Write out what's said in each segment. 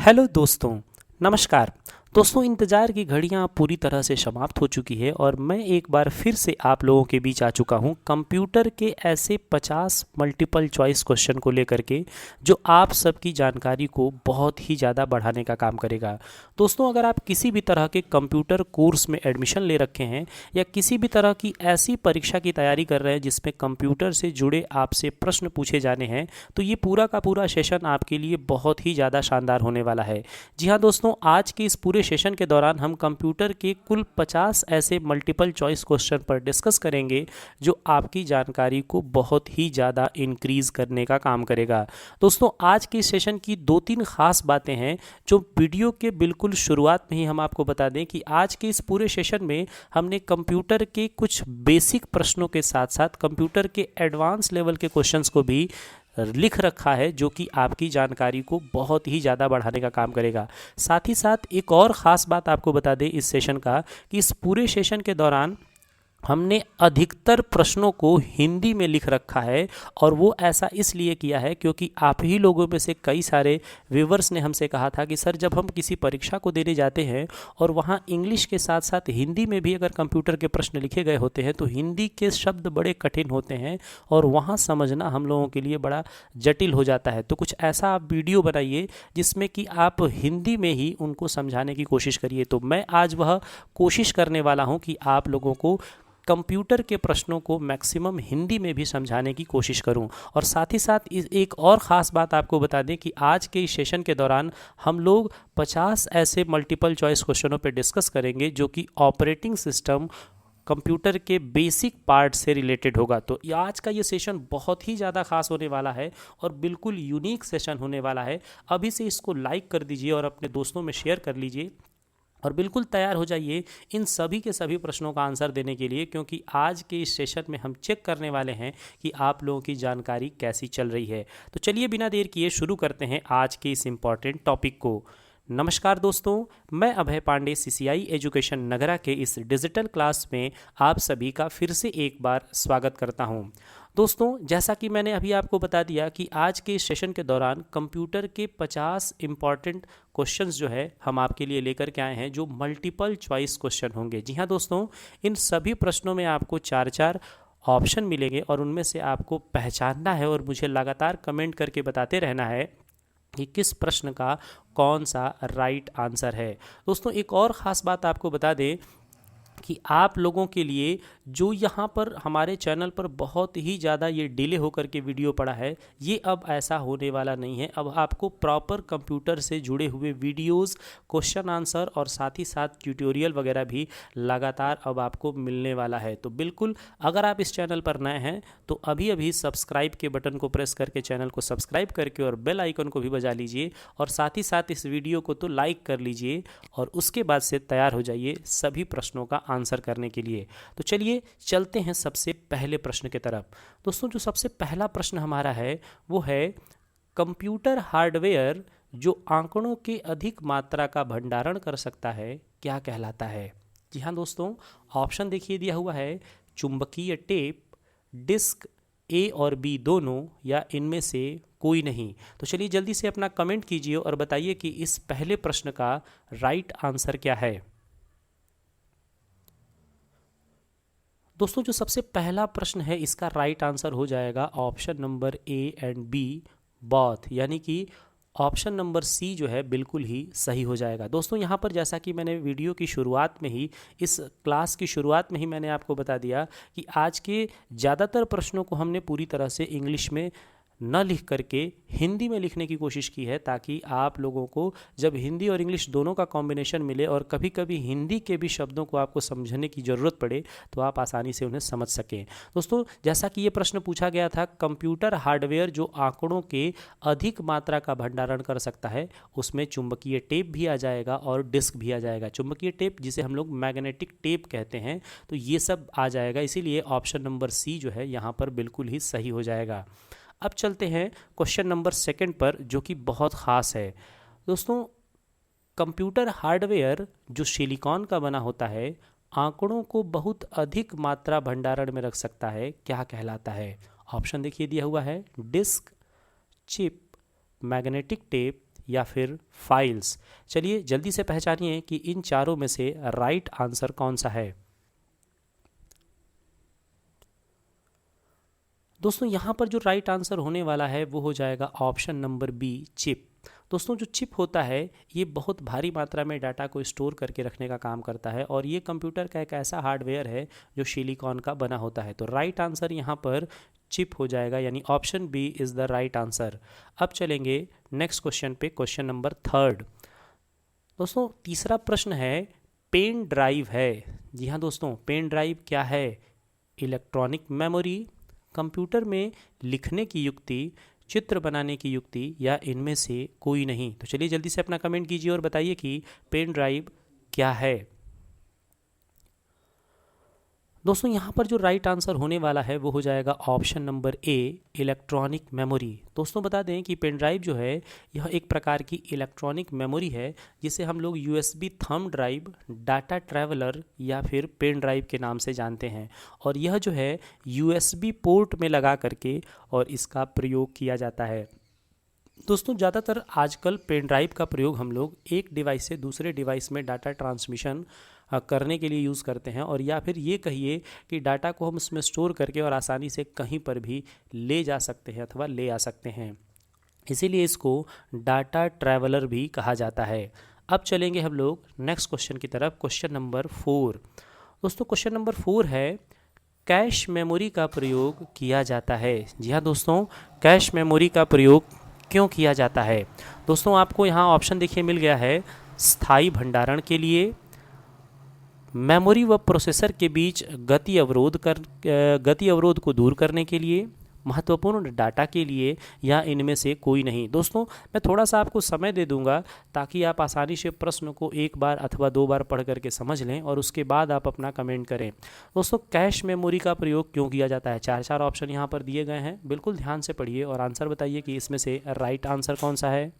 Hello दोस्तों, नमस्कार। दोस्तों, इंतज़ार की घड़ियां पूरी तरह से समाप्त हो चुकी है और मैं एक बार फिर से आप लोगों के बीच आ चुका हूं कंप्यूटर के ऐसे 50 मल्टीपल चॉइस क्वेश्चन को लेकर के जो आप सबकी जानकारी को बहुत ही ज़्यादा बढ़ाने का काम करेगा। दोस्तों, अगर आप किसी भी तरह के कंप्यूटर कोर्स में एडमिशन ले रखे हैं या किसी भी तरह की ऐसी परीक्षा की तैयारी कर रहे हैं जिसमें कंप्यूटर से जुड़े आपसे प्रश्न पूछे जाने हैं, तो ये पूरा का पूरा सेशन आपके लिए बहुत ही ज़्यादा शानदार होने वाला है। जी हाँ दोस्तों, आज के इस पूरे सेशन के दौरान हम कंप्यूटर के कुल 50 ऐसे मल्टीपल चॉइस क्वेश्चन पर डिस्कस करेंगे जो आपकी जानकारी को बहुत ही ज़्यादा इंक्रीज करने का काम करेगा। दोस्तों, आज के इस सेशन की दो तीन खास बातें हैं जो वीडियो के बिल्कुल शुरुआत में ही हम आपको बता दें कि आज के इस पूरे सेशन में हमने कंप्यूटर के कुछ बेसिक प्रश्नों के साथ साथ कंप्यूटर के एडवांस लेवल के क्वेश्चंस को भी लिख रखा है जो कि आपकी जानकारी को बहुत ही ज़्यादा बढ़ाने का काम करेगा। साथ ही साथ एक और ख़ास बात आपको बता दें इस सेशन का कि इस पूरे सेशन के दौरान हमने अधिकतर प्रश्नों को हिंदी में लिख रखा है और वो ऐसा इसलिए किया है क्योंकि आप ही लोगों में से कई सारे व्यूवर्स ने हमसे कहा था कि सर, जब हम किसी परीक्षा को देने जाते हैं और वहाँ इंग्लिश के साथ साथ हिंदी में भी अगर कंप्यूटर के प्रश्न लिखे गए होते हैं तो हिंदी के शब्द बड़े कठिन होते हैं और वहाँ समझना हम लोगों के लिए बड़ा जटिल हो जाता है। तो कुछ ऐसा आप वीडियो बनाइए जिसमें कि आप हिंदी में ही उनको समझाने की कोशिश करिए। तो मैं आज वह कोशिश करने वाला हूँ कि आप लोगों को कंप्यूटर के प्रश्नों को मैक्सिमम हिंदी में भी समझाने की कोशिश करूं। और साथ ही साथ एक और ख़ास बात आपको बता दें कि आज के इस सेशन के दौरान हम लोग 50 ऐसे मल्टीपल चॉइस क्वेश्चनों पर डिस्कस करेंगे जो कि ऑपरेटिंग सिस्टम कंप्यूटर के बेसिक पार्ट से रिलेटेड होगा। तो आज का ये सेशन बहुत ही ज़्यादा खास होने वाला है और बिल्कुल यूनिक सेशन होने वाला है। अभी से इसको लाइक कर दीजिए और अपने दोस्तों में शेयर कर लीजिए और बिल्कुल तैयार हो जाइए इन सभी के सभी प्रश्नों का आंसर देने के लिए, क्योंकि आज के इस सेशन में हम चेक करने वाले हैं कि आप लोगों की जानकारी कैसी चल रही है। तो चलिए बिना देर किए शुरू करते हैं आज के इस इम्पॉर्टेंट टॉपिक को। नमस्कार दोस्तों, मैं अभय पांडे सीसीआई एजुकेशन नगरा के इस डिजिटल क्लास में आप सभी का फिर से एक बार स्वागत करता हूं। दोस्तों, जैसा कि मैंने अभी आपको बता दिया कि आज के इस सेशन के दौरान कंप्यूटर के 50 इम्पॉर्टेंट क्वेश्चंस जो है हम आपके लिए लेकर के आए हैं जो मल्टीपल चॉइस क्वेश्चन होंगे। जी हाँ दोस्तों, इन सभी प्रश्नों में आपको 4-4 ऑप्शन मिलेंगे और उनमें से आपको पहचानना है और मुझे लगातार कमेंट करके बताते रहना है कि किस प्रश्न का कौन सा राइट आंसर है। दोस्तों, एक और ख़ास बात आपको बता दें कि आप लोगों के लिए जो यहाँ पर हमारे चैनल पर बहुत ही ज़्यादा ये डिले होकर के वीडियो पड़ा है, ये अब ऐसा होने वाला नहीं है। अब आपको प्रॉपर कंप्यूटर से जुड़े हुए वीडियोस, क्वेश्चन आंसर और साथ ही साथ ट्यूटोरियल वगैरह भी लगातार अब आपको मिलने वाला है। तो बिल्कुल, अगर आप इस चैनल पर नए हैं तो अभी अभी सब्सक्राइब के बटन को प्रेस करके चैनल को सब्सक्राइब करके और बेल आइकन को भी बजा लीजिए और साथ ही साथ इस वीडियो को तो लाइक कर लीजिए और उसके बाद से तैयार हो जाइए सभी प्रश्नों का आंसर करने के लिए। तो चलिए चलते हैं सबसे पहले प्रश्न की तरफ। दोस्तों, जो सबसे पहला प्रश्न हमारा है वो है कंप्यूटर हार्डवेयर जो आंकड़ों के अधिक मात्रा का भंडारण कर सकता है क्या कहलाता है। जी हाँ दोस्तों, ऑप्शन देखिए दिया हुआ है चुंबकीय टेप, डिस्क ए और बी दोनों, या इनमें से कोई नहीं। तो चलिए जल्दी से अपना कमेंट कीजिए और बताइए कि इस पहले प्रश्न का राइट आंसर क्या है। दोस्तों, जो सबसे पहला प्रश्न है इसका राइट आंसर हो जाएगा option number A and B both, यानी कि ऑप्शन नंबर सी जो है बिल्कुल ही सही हो जाएगा। दोस्तों, यहाँ पर जैसा कि मैंने वीडियो की शुरुआत में ही, इस क्लास की शुरुआत में ही मैंने आपको बता दिया कि आज के ज़्यादातर प्रश्नों को हमने पूरी तरह से इंग्लिश में न लिख करके हिंदी में लिखने की कोशिश की है, ताकि आप लोगों को जब हिंदी और इंग्लिश दोनों का कॉम्बिनेशन मिले और कभी कभी हिंदी के भी शब्दों को आपको समझने की ज़रूरत पड़े तो आप आसानी से उन्हें समझ सकें। दोस्तों, जैसा कि ये प्रश्न पूछा गया था, कंप्यूटर हार्डवेयर जो आंकड़ों के अधिक मात्रा का भंडारण कर सकता है, उसमें चुंबकीय टेप भी आ जाएगा और डिस्क भी आ जाएगा। चुंबकीय टेप जिसे हम लोग मैग्नेटिक टेप कहते हैं, तो ये सब आ जाएगा, इसीलिए ऑप्शन नंबर सी जो है यहाँ पर बिल्कुल ही सही हो जाएगा। अब चलते हैं क्वेश्चन नंबर सेकंड पर, जो कि बहुत ख़ास है। दोस्तों, कंप्यूटर हार्डवेयर जो सिलिकॉन का बना होता है आंकड़ों को बहुत अधिक मात्रा भंडारण में रख सकता है क्या कहलाता है। ऑप्शन देखिए दिया हुआ है डिस्क, चिप, मैग्नेटिक टेप या फिर फाइल्स। चलिए जल्दी से पहचानिए कि इन चारों में से राइट आंसर कौन सा है। दोस्तों यहाँ पर जो राइट आंसर होने वाला है वो हो जाएगा ऑप्शन नंबर बी, चिप। दोस्तों जो चिप होता है ये बहुत भारी मात्रा में डाटा को स्टोर करके रखने का काम करता है और ये कंप्यूटर का एक ऐसा हार्डवेयर है जो सिलिकॉन का बना होता है। तो राइट आंसर यहाँ पर चिप हो जाएगा, यानी option B is the right answer. अब चलेंगे नेक्स्ट क्वेश्चन पे, क्वेश्चन नंबर 3। दोस्तों तीसरा प्रश्न है, पेन ड्राइव है। जी हाँ दोस्तों, पेन ड्राइव क्या है? इलेक्ट्रॉनिक मेमोरी, कंप्यूटर में लिखने की युक्ति, चित्र बनाने की युक्ति, या इनमें से कोई नहीं। तो चलिए जल्दी से अपना कमेंट कीजिए और बताइए कि पेन ड्राइव क्या है। दोस्तों यहाँ पर जो राइट आंसर होने वाला है वो हो जाएगा ऑप्शन नंबर ए, इलेक्ट्रॉनिक मेमोरी। दोस्तों बता दें कि पेन ड्राइव जो है यह एक प्रकार की इलेक्ट्रॉनिक मेमोरी है जिसे हम लोग USB thumb drive, data traveller या फिर पेन ड्राइव के नाम से जानते हैं। और यह जो है यूएसबी पोर्ट में लगा करके और इसका प्रयोग किया जाता है। दोस्तों ज़्यादातर आजकल पेन ड्राइव का प्रयोग हम लोग एक डिवाइस से दूसरे डिवाइस में डाटा ट्रांसमिशन करने के लिए यूज़ करते हैं, और या फिर ये कहिए कि डाटा को हम उसमें स्टोर करके और आसानी से कहीं पर भी ले जा सकते हैं अथवा ले आ सकते हैं। इसीलिए इसको डाटा ट्रैवलर भी कहा जाता है। अब चलेंगे हम लोग नेक्स्ट क्वेश्चन की तरफ, क्वेश्चन नंबर 4। दोस्तों क्वेश्चन नंबर 4 है, कैश मेमोरी का प्रयोग किया जाता है। जी हाँ दोस्तों, कैश मेमोरी का प्रयोग क्यों किया जाता है? दोस्तों आपको यहाँ ऑप्शन देखिए मिल गया है, स्थायी भंडारण के लिए, मेमोरी व प्रोसेसर के बीच गति अवरोध को दूर करने के लिए, महत्वपूर्ण डाटा के लिए, या इनमें से कोई नहीं। दोस्तों मैं थोड़ा सा आपको समय दे दूंगा ताकि आप आसानी से प्रश्न को एक बार अथवा 2 बार पढ़ करके समझ लें और उसके बाद आप अपना कमेंट करें। दोस्तों कैश मेमोरी का प्रयोग क्यों किया जाता है? 4 ऑप्शन यहाँ पर दिए गए हैं, बिल्कुल ध्यान से पढ़िए और आंसर बताइए कि इसमें से राइट आंसर कौन सा है।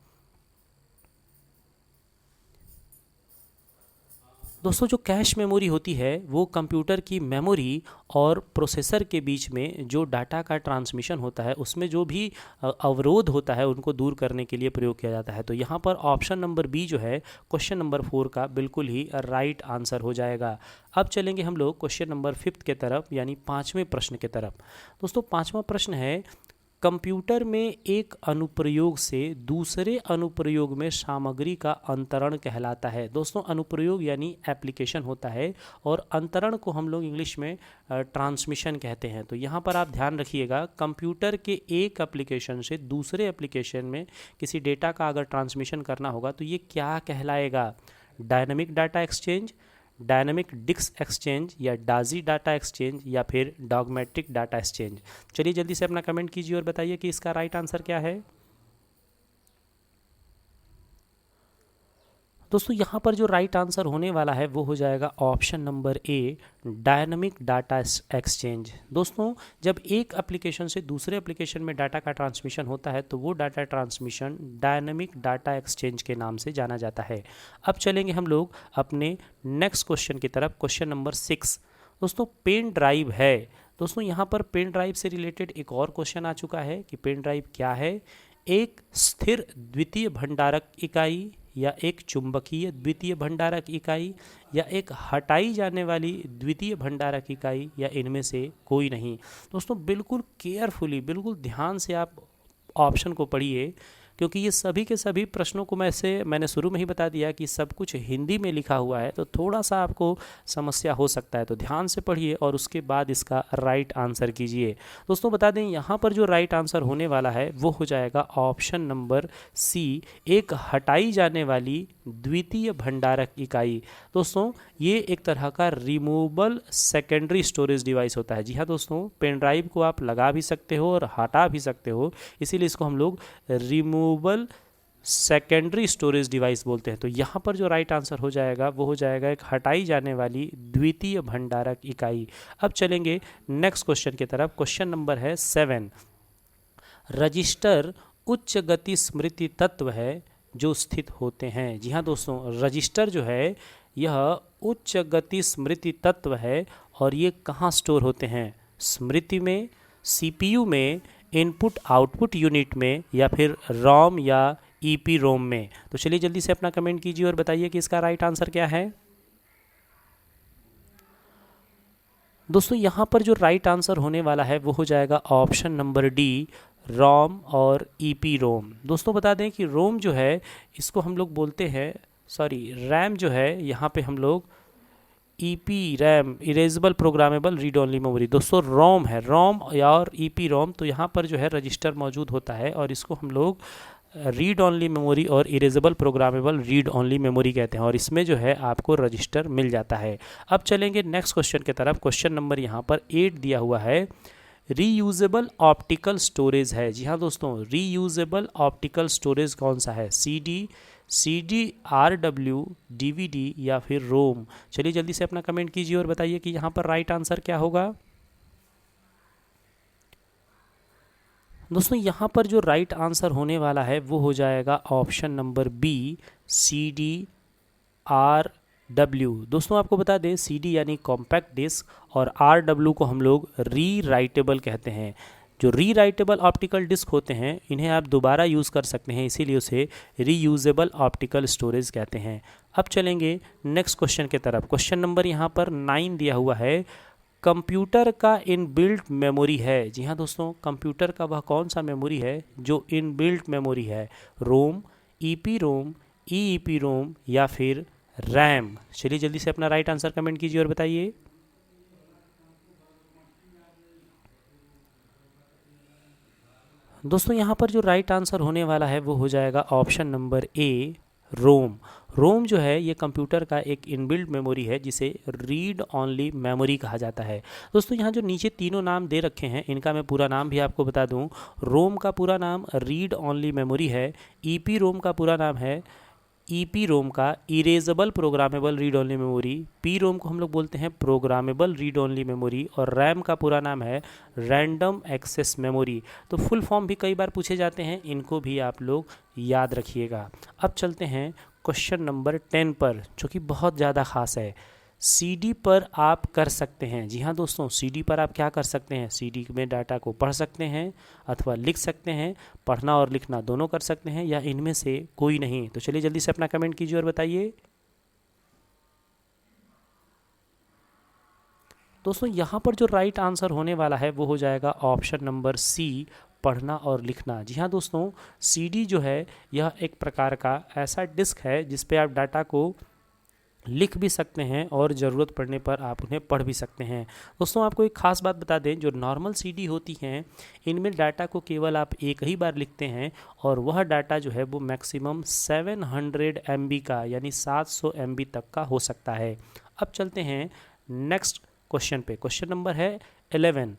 दोस्तों जो कैश मेमोरी होती है वो कंप्यूटर की मेमोरी और प्रोसेसर के बीच में जो डाटा का ट्रांसमिशन होता है उसमें जो भी अवरोध होता है उनको दूर करने के लिए प्रयोग किया जाता है। तो यहाँ पर ऑप्शन नंबर बी जो है क्वेश्चन नंबर 4 का बिल्कुल ही राइट आंसर हो जाएगा। अब चलेंगे हम लोग क्वेश्चन नंबर 5 के तरफ, यानी 5वें प्रश्न के तरफ। दोस्तों 5वां प्रश्न है, कंप्यूटर में एक अनुप्रयोग से दूसरे अनुप्रयोग में सामग्री का अंतरण कहलाता है। दोस्तों अनुप्रयोग यानी एप्लीकेशन होता है और अंतरण को हम लोग इंग्लिश में ट्रांसमिशन कहते हैं। तो यहाँ पर आप ध्यान रखिएगा, कंप्यूटर के एक एप्लीकेशन से दूसरे एप्लीकेशन में किसी डेटा का अगर ट्रांसमिशन करना होगा तो ये क्या कहलाएगा? Dynamic data exchange, dynamic disk exchange, या डाजी डाटा एक्सचेंज, या फिर डॉगमेट्रिक डाटा एक्सचेंज। चलिए जल्दी से अपना कमेंट कीजिए और बताइए कि इसका राइट आंसर क्या है। दोस्तों यहाँ पर जो राइट आंसर होने वाला है वो हो जाएगा ऑप्शन नंबर ए, डायनामिक डाटा एक्सचेंज। दोस्तों जब एक एप्लीकेशन से दूसरे एप्लीकेशन में डाटा का ट्रांसमिशन होता है तो वो data transmission dynamic data exchange के नाम से जाना जाता है। अब चलेंगे हम लोग अपने नेक्स्ट क्वेश्चन की तरफ, क्वेश्चन नंबर 6। दोस्तों पेन ड्राइव है। दोस्तों यहाँ पर पेन ड्राइव से रिलेटेड एक और क्वेश्चन आ चुका है कि पेन ड्राइव क्या है? एक स्थिर द्वितीय भंडारक इकाई, या एक चुंबकीय द्वितीय भंडारक इकाई, या एक हटाई जाने वाली द्वितीय भंडारक इकाई, या इनमें से कोई नहीं। दोस्तों बिल्कुल केयरफुली, बिल्कुल ध्यान से आप ऑप्शन को पढ़िए, क्योंकि ये सभी के सभी प्रश्नों को मैंने शुरू में ही बता दिया कि सब कुछ हिंदी में लिखा हुआ है, तो थोड़ा सा आपको समस्या हो सकता है। तो ध्यान से पढ़िए और उसके बाद इसका राइट आंसर कीजिए। दोस्तों बता दें यहाँ पर जो राइट आंसर होने वाला है वो हो जाएगा ऑप्शन नंबर सी, एक हटाई जाने वाली द्वितीय भंडारक इकाई। दोस्तों ये एक तरह का रिमूवेबल सेकेंडरी स्टोरेज डिवाइस होता है। जी हाँ दोस्तों, पेन ड्राइव को आप लगा भी सकते हो और हटा भी सकते हो, इसीलिए इसको हम लोग रिमूवेबल सेकेंडरी स्टोरेज डिवाइस बोलते हैं। तो यहाँ पर जो राइट आंसर हो जाएगा वो हो जाएगा एक हटाई जाने वाली द्वितीय भंडारक इकाई। अब चलेंगे नेक्स्ट क्वेश्चन की तरफ, क्वेश्चन नंबर है 7। रजिस्टर उच्च गति स्मृति तत्व है जो स्थित होते हैं। जी हाँ दोस्तों, रजिस्टर जो है यह उच्च गति स्मृति तत्व है और ये कहाँ स्टोर होते हैं? स्मृति में, सीपीयू में, इनपुट आउटपुट यूनिट में, या फिर रोम या ईपी रोम में। तो चलिए जल्दी से अपना कमेंट कीजिए और बताइए कि इसका राइट आंसर क्या है। दोस्तों यहाँ पर जो राइट आंसर होने वाला है वो हो जाएगा ऑप्शन नंबर डी, रोम और ईपी रोम। दोस्तों बता दें कि रोम जो है इसको हम लोग बोलते हैं, सॉरी रैम जो है यहाँ पे हम लोग EP RAM, erasable programmable read only memory. दोस्तों रोम है, रोम और ईपी रोम, तो यहाँ पर जो है रजिस्टर मौजूद होता है और इसको हम लोग रीड ओनली मेमोरी और erasable programmable read only memory कहते हैं, और इसमें जो है आपको रजिस्टर मिल जाता है। अब चलेंगे नेक्स्ट क्वेश्चन की तरफ। क्वेश्चन नंबर यहाँ पर 8 दिया हुआ है, रीयूजेबल ऑप्टिकल स्टोरेज है। जी हाँ दोस्तों, रीयूजेबल ऑप्टिकल स्टोरेज कौन सा है, CD, RW, DVD या फिर रोम। चलिए जल्दी से अपना कमेंट कीजिए और बताइए कि यहाँ पर राइट आंसर क्या होगा। दोस्तों यहाँ पर जो राइट आंसर होने वाला है वो हो जाएगा option number B, CD, RW। दोस्तों आपको बता दें CD यानी कॉम्पैक्ट डिस्क और RW को हम लोग री राइटेबल कहते हैं। जो री राइटेबल ऑप्टिकल डिस्क होते हैं इन्हें आप दोबारा यूज़ कर सकते हैं, इसीलिए उसे रीयूजेबल ऑप्टिकल स्टोरेज कहते हैं। अब चलेंगे नेक्स्ट क्वेश्चन की तरफ। क्वेश्चन नंबर यहाँ पर 9 दिया हुआ है, कंप्यूटर का इनबिल्ट मेमोरी है। जी हाँ दोस्तों, कंप्यूटर का वह कौन सा मेमोरी है जो इनबिल्ट मेमोरी है, रोम, ईपी रोम, ईईपी रोम या फिर रैम। चलिए जल्दी से अपना राइट आंसर कमेंट कीजिए और बताइए। दोस्तों यहाँ पर जो राइट आंसर होने वाला है वो हो जाएगा ऑप्शन नंबर ए, रोम। रोम जो है ये कंप्यूटर का एक इनबिल्ट मेमोरी है जिसे रीड ओनली मेमोरी कहा जाता है। दोस्तों यहाँ जो नीचे तीनों नाम दे रखे हैं इनका मैं पूरा नाम भी आपको बता दूं। रोम का पूरा नाम रीड ओनली मेमोरी है, ईपी रोम का पूरा नाम है ईपी रोम का erasable programmable read only memory, P ROM को हम लोग बोलते हैं प्रोग्रामेबल रीड ओनली मेमोरी, और रैम का पूरा नाम है रैंडम एक्सेस मेमोरी। तो फुल फॉर्म भी कई बार पूछे जाते हैं, इनको भी आप लोग याद रखिएगा। अब चलते हैं क्वेश्चन नंबर 10 पर, जो कि बहुत ज़्यादा खास है। सीडी पर आप कर सकते हैं। जी हाँ दोस्तों, सीडी पर आप क्या कर सकते हैं, सीडी में डाटा को पढ़ सकते हैं अथवा लिख सकते हैं। पढ़ना और लिखना दोनों कर सकते हैं या इनमें से कोई नहीं। तो चलिए जल्दी से अपना कमेंट कीजिए और बताइए। दोस्तों यहाँ पर जो राइट आंसर होने वाला है वो हो जाएगा ऑप्शन नंबर सी, पढ़ना और लिखना। जी हाँ दोस्तों, सीडी जो है यह एक प्रकार का ऐसा डिस्क है जिस पे आप डाटा को लिख भी सकते हैं और ज़रूरत पड़ने पर आप उन्हें पढ़ भी सकते हैं। दोस्तों आपको एक ख़ास बात बता दें, जो नॉर्मल सीडी होती हैं इनमें डाटा को केवल आप एक ही बार लिखते हैं और वह डाटा जो है वो मैक्सिमम 700 MB का यानी 700 MB तक का हो सकता है। अब चलते हैं नेक्स्ट क्वेश्चन पे। क्वेश्चन नंबर है 11,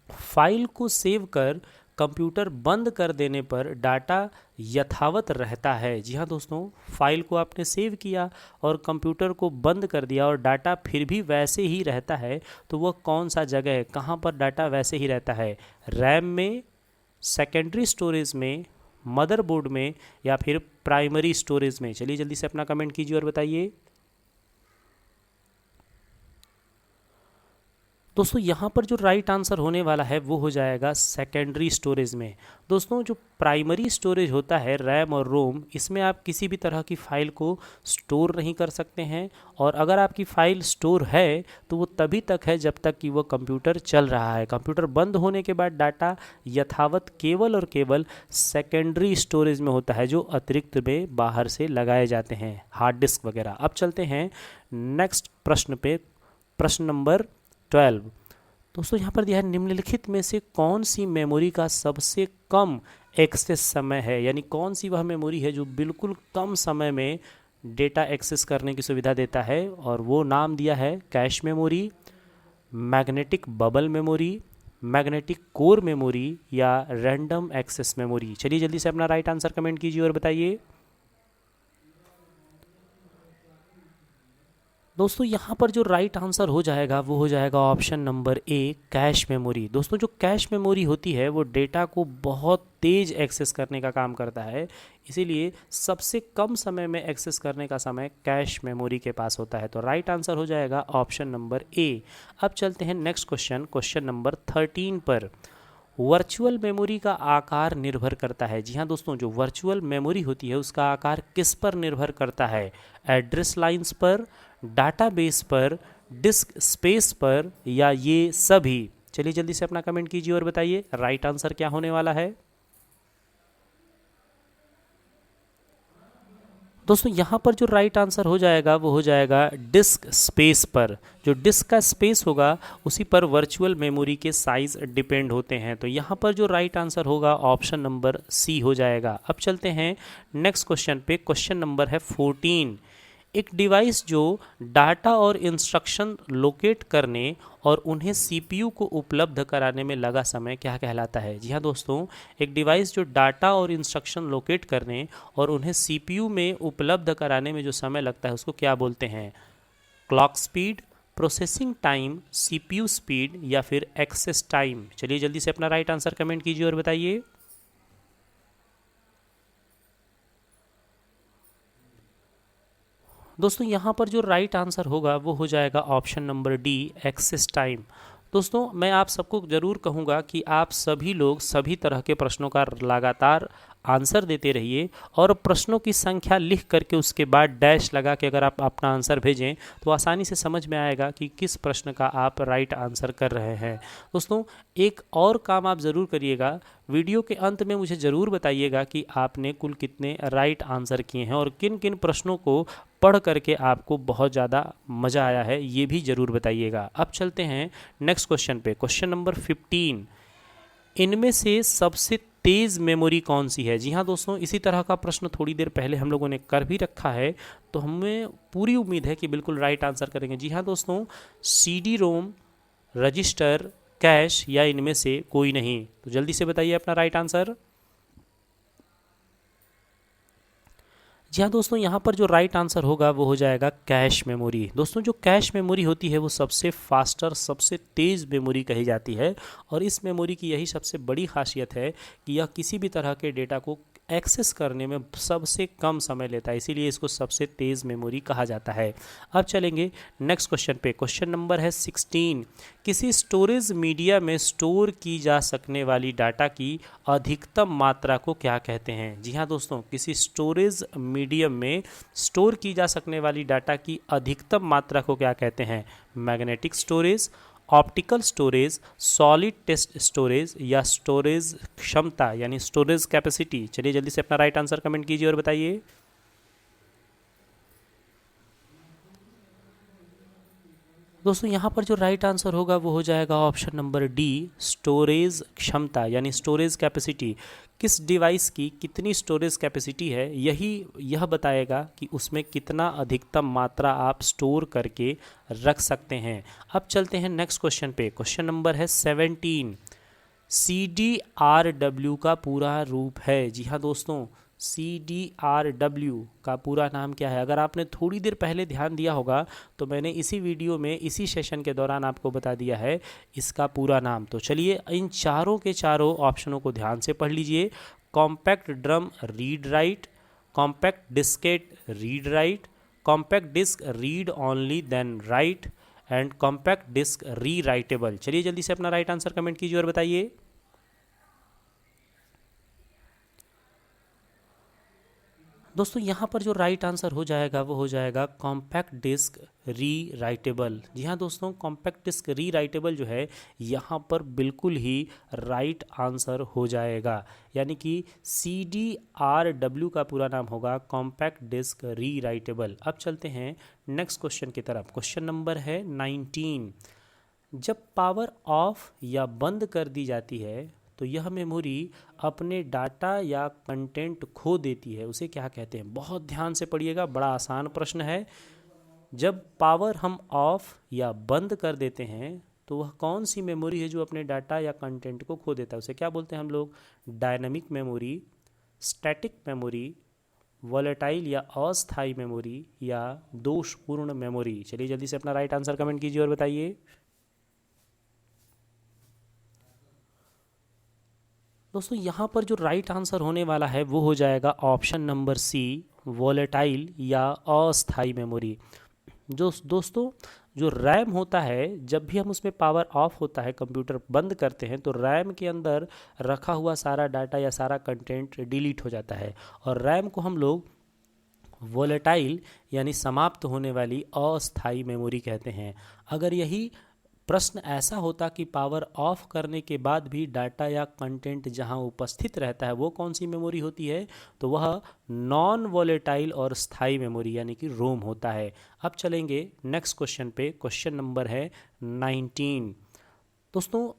फाइल को सेव कर कंप्यूटर बंद कर देने पर डाटा यथावत रहता है। जी हाँ दोस्तों, फाइल को आपने सेव किया और कंप्यूटर को बंद कर दिया और डाटा फिर भी वैसे ही रहता है, तो वह कौन सा जगह है, कहाँ पर डाटा वैसे ही रहता है, रैम में, सेकेंडरी स्टोरेज में, मदरबोर्ड में या फिर प्राइमरी स्टोरेज में। चलिए जल्दी से अपना कमेंट कीजिए और बताइए। दोस्तों यहाँ पर जो राइट आंसर होने वाला है वो हो जाएगा सेकेंडरी स्टोरेज में। दोस्तों जो प्राइमरी स्टोरेज होता है रैम और रोम, इसमें आप किसी भी तरह की फ़ाइल को स्टोर नहीं कर सकते हैं, और अगर आपकी फ़ाइल स्टोर है तो वो तभी तक है जब तक कि वो कंप्यूटर चल रहा है। कंप्यूटर बंद होने के बाद डाटा यथावत केवल और केवल सेकेंडरी स्टोरेज में होता है, जो अतिरिक्त में बाहर से लगाए जाते हैं, हार्ड डिस्क वगैरह। अब चलते हैं नेक्स्ट प्रश्न पे, प्रश्न नंबर 12। दोस्तों यहाँ पर दिया है, निम्नलिखित में से कौन सी मेमोरी का सबसे कम एक्सेस समय है, यानी कौन सी वह मेमोरी है जो बिल्कुल कम समय में डेटा एक्सेस करने की सुविधा देता है, और वो नाम दिया है cache memory, magnetic bubble memory, magnetic core memory या रैंडम एक्सेस मेमोरी। चलिए जल्दी से अपना राइट आंसर कमेंट कीजिए और बताइए। दोस्तों यहाँ पर जो राइट आंसर हो जाएगा वो हो जाएगा ऑप्शन नंबर ए, कैश मेमोरी। दोस्तों जो कैश मेमोरी होती है वो डेटा को बहुत तेज़ एक्सेस करने का काम करता है, इसीलिए सबसे कम समय में एक्सेस करने का समय कैश मेमोरी के पास होता है। तो राइट आंसर हो जाएगा ऑप्शन नंबर ए। अब चलते हैं नेक्स्ट क्वेश्चन, क्वेश्चन नंबर 13 पर। वर्चुअल मेमोरी का आकार निर्भर करता है। जी हाँ दोस्तों, जो वर्चुअल मेमोरी होती है उसका आकार किस पर निर्भर करता है? एड्रेस लाइंस पर, डाटाबेस पर, डिस्क स्पेस पर, या ये सभी? चलिए जल्दी से अपना कमेंट कीजिए और बताइए राइट आंसर क्या होने वाला है। दोस्तों यहाँ पर जो राइट आंसर हो जाएगा वो हो जाएगा डिस्क स्पेस पर। जो डिस्क का स्पेस होगा उसी पर वर्चुअल मेमोरी के साइज डिपेंड होते हैं। तो यहाँ पर जो राइट आंसर होगा ऑप्शन नंबर सी हो जाएगा। अब चलते हैं नेक्स्ट क्वेश्चन पे। क्वेश्चन नंबर है 14। एक डिवाइस जो डाटा और इंस्ट्रक्शन लोकेट करने और उन्हें सीपीयू को उपलब्ध कराने में लगा समय क्या कहलाता है? जी हाँ दोस्तों, एक डिवाइस जो डाटा और इंस्ट्रक्शन लोकेट करने और उन्हें सीपीयू में उपलब्ध कराने में जो समय लगता है उसको क्या बोलते हैं? Clock speed, processing time, CPU speed, या फिर एक्सेस टाइम? चलिए जल्दी से अपना राइट आंसर कमेंट कीजिए और बताइए। दोस्तों यहाँ पर जो राइट आंसर होगा वो हो जाएगा option number D, access time. दोस्तों मैं आप सबको ज़रूर कहूँगा कि आप सभी लोग सभी तरह के प्रश्नों का लगातार आंसर देते रहिए और प्रश्नों की संख्या लिख करके उसके बाद डैश लगा के अगर आप अपना आंसर भेजें तो आसानी से समझ में आएगा कि किस प्रश्न का आप राइट आंसर कर रहे हैं। दोस्तों एक और काम आप ज़रूर करिएगा, वीडियो के अंत में मुझे ज़रूर बताइएगा कि आपने कुल कितने राइट आंसर किए हैं और किन किन प्रश्नों को पढ़ करके आपको बहुत ज़्यादा मज़ा आया है, ये भी ज़रूर बताइएगा। अब चलते हैं नेक्स्ट क्वेश्चन पे। Question number 15। इनमें से सबसे तेज़ मेमोरी कौन सी है? जी हाँ दोस्तों, इसी तरह का प्रश्न थोड़ी देर पहले हम लोगों ने कर भी रखा है, तो हमें पूरी उम्मीद है कि बिल्कुल राइट आंसर करेंगे। जी हाँ दोस्तों, सीडी रोम, रजिस्टर, कैश, या इनमें से कोई नहीं? तो जल्दी से बताइए अपना राइट आंसर। जी हाँ दोस्तों, यहाँ पर जो राइट आंसर होगा वो हो जाएगा कैश मेमोरी। दोस्तों जो कैश मेमोरी होती है वो सबसे फास्टर, सबसे तेज़ मेमोरी कही जाती है और इस मेमोरी की यही सबसे बड़ी खासियत है कि यह किसी भी तरह के डेटा को एक्सेस करने में सबसे कम समय लेता है, इसीलिए इसको सबसे तेज़ मेमोरी कहा जाता है। अब चलेंगे नेक्स्ट क्वेश्चन पे। क्वेश्चन नंबर है 16। किसी स्टोरेज मीडिया में स्टोर की जा सकने वाली डाटा की अधिकतम मात्रा को क्या कहते हैं? जी हाँ दोस्तों, किसी स्टोरेज मीडियम में स्टोर की जा सकने वाली डाटा की अधिकतम मात्रा को क्या कहते हैं? Magnetic storage, optical storage, solid test storage, या स्टोरेज क्षमता यानी स्टोरेज कैपेसिटी? चलिए जल्दी से अपना राइट आंसर कमेंट कीजिए और बताइए। दोस्तों यहाँ पर जो राइट आंसर होगा वो हो जाएगा ऑप्शन नंबर डी, स्टोरेज क्षमता यानी स्टोरेज कैपेसिटी। किस डिवाइस की कितनी स्टोरेज कैपेसिटी है यह बताएगा कि उसमें कितना अधिकतम मात्रा आप स्टोर करके रख सकते हैं। अब चलते हैं नेक्स्ट क्वेश्चन पे। क्वेश्चन नंबर है 17। CDRW का पूरा रूप है? जी हाँ दोस्तों, CDRW का पूरा नाम क्या है? अगर आपने थोड़ी देर पहले ध्यान दिया होगा तो मैंने इसी वीडियो में इसी सेशन के दौरान आपको बता दिया है इसका पूरा नाम। तो चलिए इन चारों के चारों ऑप्शनों को ध्यान से पढ़ लीजिए। Compact drum read write, compact diskette read write, compact disc read only then write, and compact disc rewritable. चलिए जल्दी से अपना राइट आंसर कमेंट कीजिए और बताइए। दोस्तों यहाँ पर जो राइट आंसर हो जाएगा वो हो जाएगा कॉम्पैक्ट डिस्क री राइटेबल। जी हाँ दोस्तों, कॉम्पैक्ट डिस्क री राइटेबल जो है यहाँ पर बिल्कुल ही राइट आंसर हो जाएगा, यानी कि CDRW का पूरा नाम होगा कॉम्पैक्ट डिस्क री राइटेबल। अब चलते हैं नेक्स्ट क्वेश्चन की तरफ। क्वेश्चन नंबर है 19। जब पावर ऑफ या बंद कर दी जाती है तो यह मेमोरी अपने डाटा या कंटेंट खो देती है, उसे क्या कहते हैं? बहुत ध्यान से पढ़िएगा, बड़ा आसान प्रश्न है। जब पावर हम ऑफ या बंद कर देते हैं तो वह कौन सी मेमोरी है जो अपने डाटा या कंटेंट को खो देता है? उसे क्या बोलते हैं हम लोग? Dynamic memory, static memory, volatile या अस्थायी मेमोरी, या दोषपूर्ण मेमोरी? चलिए जल्दी से अपना राइट आंसर कमेंट कीजिए और बताइए। दोस्तों यहाँ पर जो राइट आंसर होने वाला है वो हो जाएगा ऑप्शन नंबर सी, वॉलेटाइल या अस्थायी मेमोरी। जो दोस्तों जो रैम होता है, जब भी हम उसमें पावर ऑफ होता है, कंप्यूटर बंद करते हैं, तो रैम के अंदर रखा हुआ सारा डाटा या सारा कंटेंट डिलीट हो जाता है। और रैम को हम लोग वोलेटाइल यानी समाप्त होने वाली अस्थाई मेमोरी कहते हैं। अगर यही प्रश्न ऐसा होता कि पावर ऑफ करने के बाद भी डाटा या कंटेंट जहां उपस्थित रहता है वो कौन सी मेमोरी होती है, तो वह नॉन वोलेटाइल और स्थाई मेमोरी यानी कि रोम होता है। अब चलेंगे नेक्स्ट क्वेश्चन पे। क्वेश्चन नंबर है 19। दोस्तों,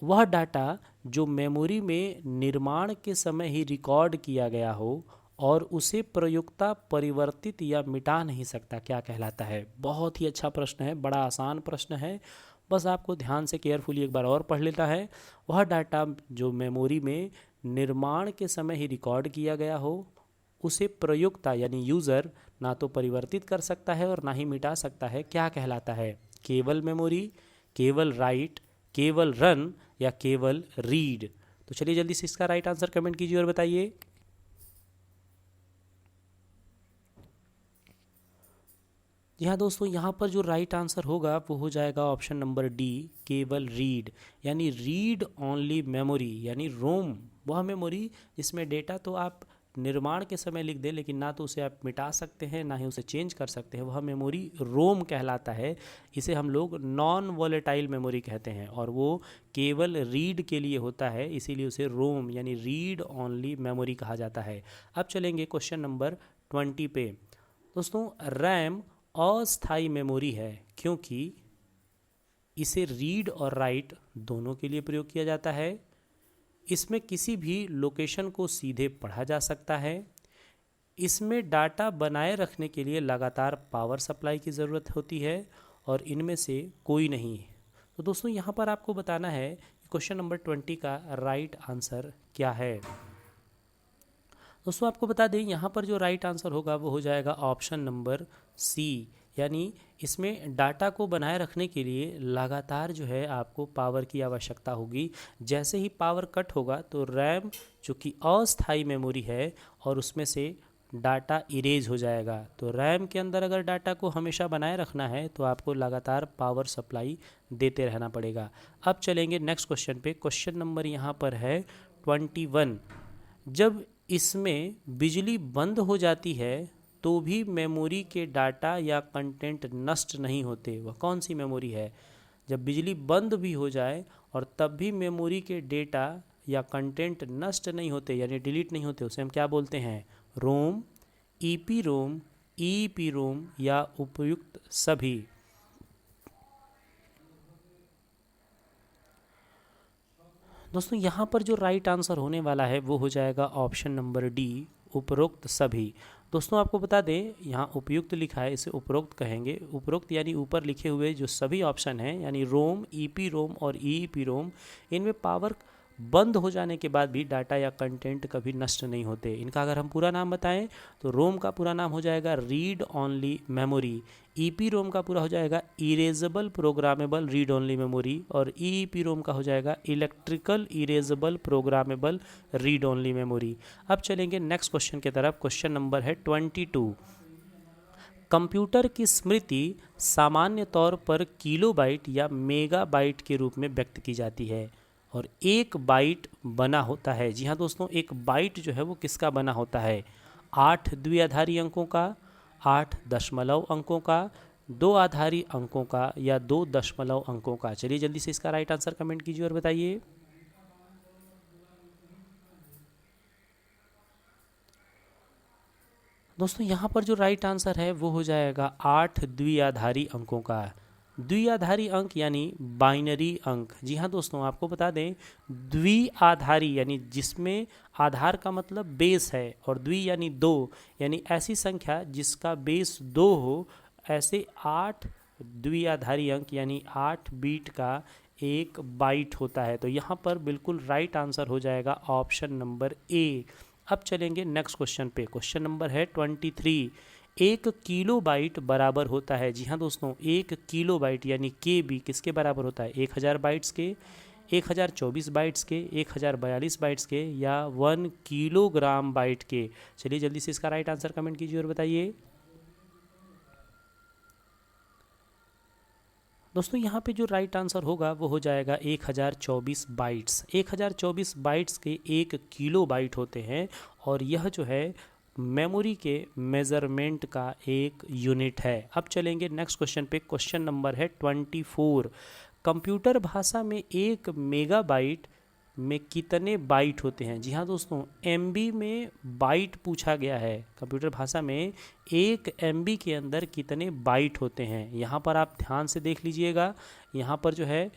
वह डाटा जो मेमोरी में निर्माण के समय ही रिकॉर्ड किया गया हो और उसे प्रयुक्ता परिवर्तित या मिटा नहीं सकता, क्या कहलाता है? बहुत ही अच्छा प्रश्न है, बड़ा आसान प्रश्न है, बस आपको ध्यान से केयरफुली एक बार और पढ़ लेता है। वह डाटा जो मेमोरी में निर्माण के समय ही रिकॉर्ड किया गया हो, उसे प्रयुक्ता यानी यूज़र ना तो परिवर्तित कर सकता है और ना ही मिटा सकता है, क्या कहलाता है? केवल मेमोरी, केवल राइट, केवल रन या केवल रीड? तो चलिए जल्दी से इसका राइट आंसर कमेंट कीजिए और बताइए। जी हाँ दोस्तों, यहाँ पर जो राइट आंसर होगा वो हो जाएगा ऑप्शन नंबर डी, केवल रीड, यानी रीड ओनली मेमोरी, यानी रोम। वह मेमोरी जिसमें डेटा तो आप निर्माण के समय लिख दें लेकिन ना तो उसे आप मिटा सकते हैं ना ही उसे चेंज कर सकते हैं, वह मेमोरी रोम कहलाता है। इसे हम लोग नॉन वॉलेटाइल मेमोरी कहते हैं और वो केवल रीड के लिए होता है, इसीलिए उसे रोम यानी रीड ओनली मेमोरी कहा जाता है। अब चलेंगे क्वेश्चन नंबर 20 पे। दोस्तों, रैम अस्थाई मेमोरी है क्योंकि इसे रीड और राइट दोनों के लिए प्रयोग किया जाता है। इसमें किसी भी लोकेशन को सीधे पढ़ा जा सकता है। इसमें डाटा बनाए रखने के लिए लगातार पावर सप्लाई की ज़रूरत होती है और इनमें से कोई नहीं। तो दोस्तों, यहाँ पर आपको बताना है कि क्वेश्चन नंबर 20 का राइट आंसर क्या है। दोस्तों, आपको बता दें यहाँ पर जो राइट आंसर होगा वो हो जाएगा ऑप्शन नंबर सी, यानी इसमें डाटा को बनाए रखने के लिए लगातार जो है आपको पावर की आवश्यकता होगी। जैसे ही पावर कट होगा तो रैम जो कि अस्थाई मेमोरी है और उसमें से डाटा इरेज हो जाएगा। तो रैम के अंदर अगर डाटा को हमेशा बनाए रखना है तो आपको लगातार पावर सप्लाई देते रहना पड़ेगा। अब चलेंगे नेक्स्ट क्वेश्चन पे। क्वेश्चन नंबर यहाँ पर है 21। जब इसमें बिजली बंद हो जाती है तो भी मेमोरी के डाटा या कंटेंट नष्ट नहीं होते, वह कौन सी मेमोरी है? जब बिजली बंद भी हो जाए और तब भी मेमोरी के डेटा या कंटेंट नष्ट नहीं होते यानी डिलीट नहीं होते, उसे हम क्या बोलते हैं? रोम, ईपी रोम, ईपी रोम या उपयुक्त सभी? दोस्तों, यहाँ पर जो राइट आंसर होने वाला है वो हो जाएगा ऑप्शन नंबर डी, उपरोक्त सभी। दोस्तों, आपको बता दें यहाँ उपयुक्त लिखा है, इसे उपरोक्त कहेंगे। उपरोक्त यानी ऊपर लिखे हुए जो सभी ऑप्शन हैं यानी रोम, ईपी रोम और ईईपी रोम, इनमें पावर बंद हो जाने के बाद भी डाटा या कंटेंट कभी नष्ट नहीं होते। इनका अगर हम पूरा नाम बताएं तो रोम का पूरा नाम हो जाएगा रीड ओनली मेमोरी, ईपी रोम का पूरा हो जाएगा erasable programmable read only memory और ईईपी रोम का हो जाएगा electrical erasable programmable read only memory. अब चलेंगे नेक्स्ट क्वेश्चन की तरफ। क्वेश्चन नंबर है 22। कंप्यूटर की स्मृति सामान्य तौर पर किलोबाइट या मेगाबाइट के रूप में व्यक्त की जाती है और एक बाइट बना होता है। जी हाँ दोस्तों, एक बाइट जो है वो किसका बना होता है? 8 द्विआधारी अंकों का, 8 दशमलव अंकों का, 2 आधारी अंकों का या 2 दशमलव अंकों का? चलिए जल्दी से इसका राइट आंसर कमेंट कीजिए और बताइए। दोस्तों, यहाँ पर जो राइट आंसर है वो हो जाएगा 8 द्विआधारी अंकों का। द्विआधारी अंक यानी बाइनरी अंक। जी हाँ दोस्तों, आपको बता दें द्विआधारी यानी जिसमें आधार का मतलब बेस है और द्वि यानी दो, यानी ऐसी संख्या जिसका बेस 2 हो, ऐसे 8 द्विआधारी अंक यानी 8 बीट का एक बाइट होता है। तो यहाँ पर बिल्कुल राइट आंसर हो जाएगा ऑप्शन नंबर ए। अब चलेंगे नेक्स्ट क्वेश्चन पे। क्वेश्चन नंबर है 23। 1 किलो बाइट बराबर होता है, जी हाँ दोस्तों, 1 किलो बाइट यानी के बी किसके बराबर होता है? 1000 बाइट्स के, 1024 बाइट्स के, 1042 बाइट्स के या 1 किलोग्राम बाइट के? चलिए जल्दी से इसका राइट आंसर कमेंट कीजिए और बताइए। दोस्तों यहाँ पे जो राइट आंसर होगा वो हो जाएगा 1024 बाइट्स। 1024 बाइट्स के 1 किलो बाइट होते हैं और यह जो है मेमोरी के मेज़रमेंट का एक यूनिट है। अब चलेंगे नेक्स्ट क्वेश्चन पे। क्वेश्चन नंबर है 24। कंप्यूटर भाषा में 1 मेगाबाइट में कितने बाइट होते हैं? जी हाँ दोस्तों, एमबी में बाइट पूछा गया है। कंप्यूटर भाषा में 1 एमबी के अंदर कितने बाइट होते हैं? यहाँ पर आप ध्यान से देख लीजिएगा। यहाँ पर जो है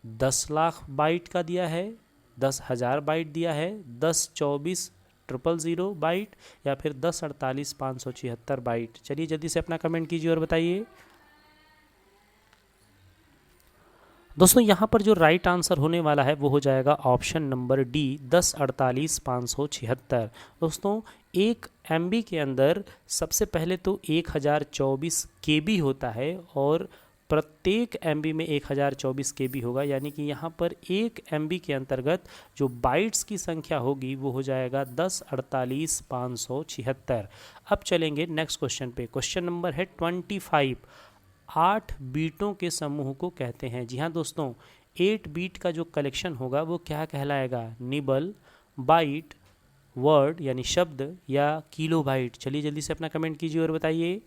10 लाख बाइट का दिया है, 10,000 बाइट दिया है, 1024,000 बाइट या फिर 1048,576 बाइट। चलिए जल्दी से अपना कमेंट कीजिए और बताइए। दोस्तों यहाँ पर जो राइट आंसर होने वाला है वो हो जाएगा ऑप्शन नंबर डी, 1048,576। दोस्तों 1 एमबी के अंदर सबसे पहले तो 1024 केबी होता है और प्रत्येक एमबी में 1024 केबी होगा, यानी कि यहाँ पर 1 एमबी के अंतर्गत जो बाइट्स की संख्या होगी वो हो जाएगा 1048,576। अब चलेंगे नेक्स्ट क्वेश्चन पे। क्वेश्चन नंबर है 25। 8 बीटों के समूह को कहते हैं? जी हाँ दोस्तों, 8 बीट का जो कलेक्शन होगा वो क्या कहलाएगा? निबल, बाइट, वर्ड यानी शब्द या किलो बाइट? चलिए जल्दी से अपना कमेंट कीजिए और बताइए।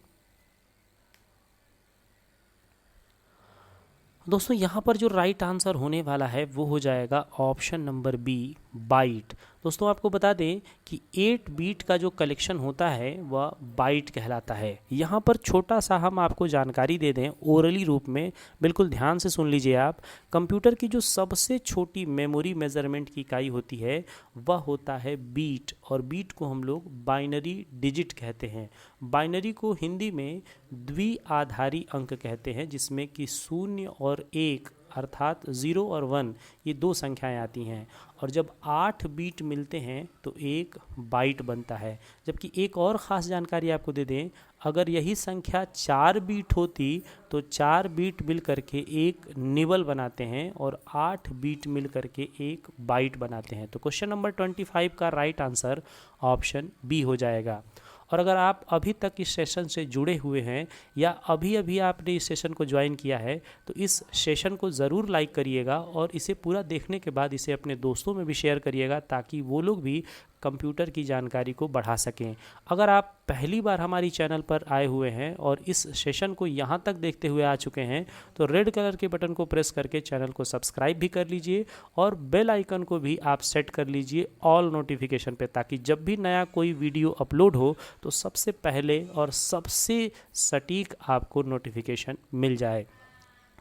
दोस्तों यहाँ पर जो राइट आंसर होने वाला है वो हो जाएगा ऑप्शन नंबर बी, बाइट। दोस्तों आपको बता दें कि 8 बीट का जो कलेक्शन होता है वह बाइट कहलाता है। यहाँ पर छोटा सा हम आपको जानकारी दे दें ओरली रूप में, बिल्कुल ध्यान से सुन लीजिए आप। कंप्यूटर की जो सबसे छोटी मेमोरी मेजरमेंट की इकाई होती है वह होता है बीट, और बीट को हम लोग बाइनरी डिजिट कहते हैं। बाइनरी को हिंदी में द्विआधारी अंक कहते हैं, जिसमें कि 0 और 1 अर्थात 0 और 1 ये 2 संख्याएं आती हैं, और जब 8 बीट मिलते हैं तो 1 बाइट बनता है। जबकि एक और ख़ास जानकारी आपको दे दें, अगर यही संख्या 4 बीट होती तो 4 बीट मिल करके एक निबल बनाते हैं और 8 बीट मिल करके एक बाइट बनाते हैं। तो क्वेश्चन नंबर 25 का राइट आंसर ऑप्शन बी हो जाएगा। और अगर आप अभी तक इस सेशन से जुड़े हुए हैं या अभी अभी आपने इस सेशन को ज्वाइन किया है तो इस सेशन को ज़रूर लाइक करिएगा और इसे पूरा देखने के बाद इसे अपने दोस्तों में भी शेयर करिएगा, ताकि वो लोग भी कंप्यूटर की जानकारी को बढ़ा सकें। अगर आप पहली बार हमारी चैनल पर आए हुए हैं और इस सेशन को यहाँ तक देखते हुए आ चुके हैं तो रेड कलर के बटन को प्रेस करके चैनल को सब्सक्राइब भी कर लीजिए और बेल आइकन को भी आप सेट कर लीजिए ऑल नोटिफिकेशन पे, ताकि जब भी नया कोई वीडियो अपलोड हो तो सबसे पहले और सबसे सटीक आपको नोटिफिकेशन मिल जाए।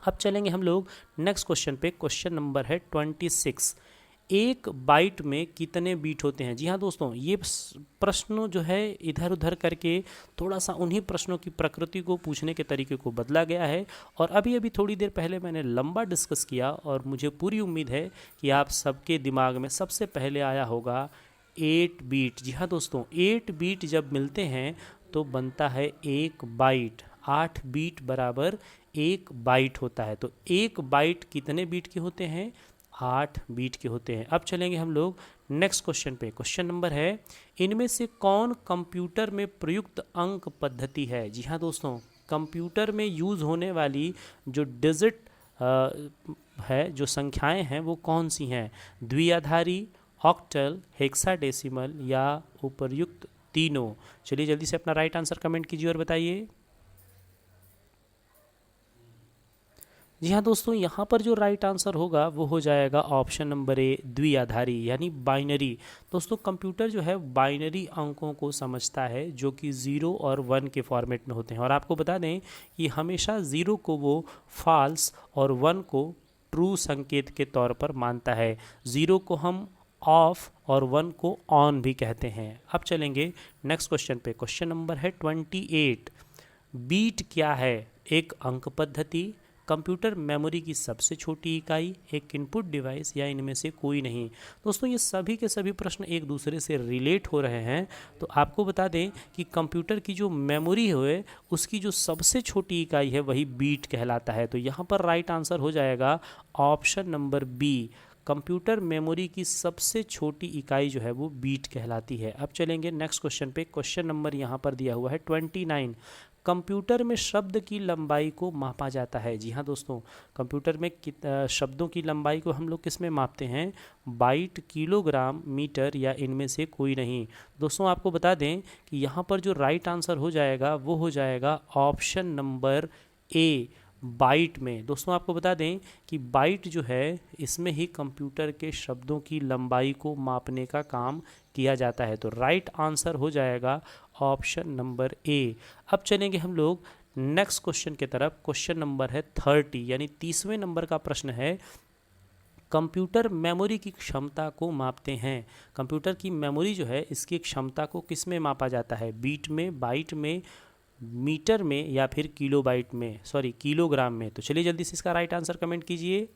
अब चलेंगे हम लोग नेक्स्ट क्वेश्चन पे। क्वेश्चन नंबर है 26। 1 बाइट में कितने बीट होते हैं? जी हाँ दोस्तों, ये प्रश्न जो है इधर उधर करके थोड़ा सा उन्हीं प्रश्नों की प्रकृति को पूछने के तरीके को बदला गया है, और अभी अभी थोड़ी देर पहले मैंने लंबा डिस्कस किया और मुझे पूरी उम्मीद है कि आप सबके दिमाग में सबसे पहले आया होगा 8 बीट। जी हाँ दोस्तों, 8 बीट जब मिलते हैं तो बनता है 1 बाइट। 8 बीट बराबर 1 बाइट होता है। तो 1 बाइट कितने बीट के होते हैं? 8 बीट के होते हैं। अब चलेंगे हम लोग नेक्स्ट क्वेश्चन पे। क्वेश्चन नंबर है, इनमें से कौन कंप्यूटर में प्रयुक्त अंक पद्धति है? जी हाँ दोस्तों, कंप्यूटर में यूज़ होने वाली जो डिजिट है, जो संख्याएं हैं वो कौन सी हैं? द्विआधारी, ऑक्टल, हेक्साडेसिमल या उपर्युक्त तीनों? चलिए जल्दी से अपना राइट आंसर कमेंट कीजिए और बताइए। जी हाँ दोस्तों, यहाँ पर जो राइट आंसर होगा वो हो जाएगा ऑप्शन नंबर ए, द्विआधारी यानी बाइनरी। दोस्तों कंप्यूटर जो है बाइनरी अंकों को समझता है, जो कि 0 और 1 के फॉर्मेट में होते हैं। और आपको बता दें कि हमेशा 0 को वो फॉल्स और 1 को ट्रू संकेत के तौर पर मानता है। 0 को हम ऑफ और 1 को ऑन भी कहते हैं। अब चलेंगे नेक्स्ट क्वेश्चन पे। क्वेश्चन नंबर है 28। बीट क्या है? एक अंक पद्धति, कंप्यूटर मेमोरी की सबसे छोटी इकाई, एक इनपुट डिवाइस या इनमें से कोई नहीं? दोस्तों ये सभी के सभी प्रश्न एक दूसरे से रिलेट हो रहे हैं। तो आपको बता दें कि कंप्यूटर की जो मेमोरी है उसकी जो सबसे छोटी इकाई है वही बीट कहलाता है। तो यहाँ पर राइट आंसर हो जाएगा option number B, computer memory की सबसे छोटी इकाई जो है वो बीट कहलाती है। अब चलेंगे नेक्स्ट क्वेश्चन पे। क्वेश्चन नंबर यहाँ पर दिया हुआ है 29। कंप्यूटर में शब्द की लंबाई को मापा जाता है? जी हाँ दोस्तों, कंप्यूटर में शब्दों की लंबाई को हम लोग किस में मापते हैं? बाइट, किलोग्राम, मीटर या इनमें से कोई नहीं। दोस्तों आपको बता दें कि यहाँ पर जो राइट आंसर हो जाएगा वो हो जाएगा ऑप्शन नंबर ए, बाइट में। दोस्तों आपको बता दें कि बाइट जो है इसमें ही कंप्यूटर के शब्दों की लंबाई को मापने का काम किया जाता है। तो राइट आंसर हो जाएगा ऑप्शन नंबर ए। अब चलेंगे हम लोग नेक्स्ट क्वेश्चन की तरफ। क्वेश्चन नंबर है 30, यानी 30वें नंबर का प्रश्न है, कंप्यूटर मेमोरी की क्षमता को मापते हैं। कंप्यूटर की मेमोरी जो है इसकी क्षमता को किस में मापा जाता है? बीट में, बाइट में, मीटर में या फिर किलोग्राम में। तो चलिए जल्दी से इसका राइट आंसर कमेंट कीजिए।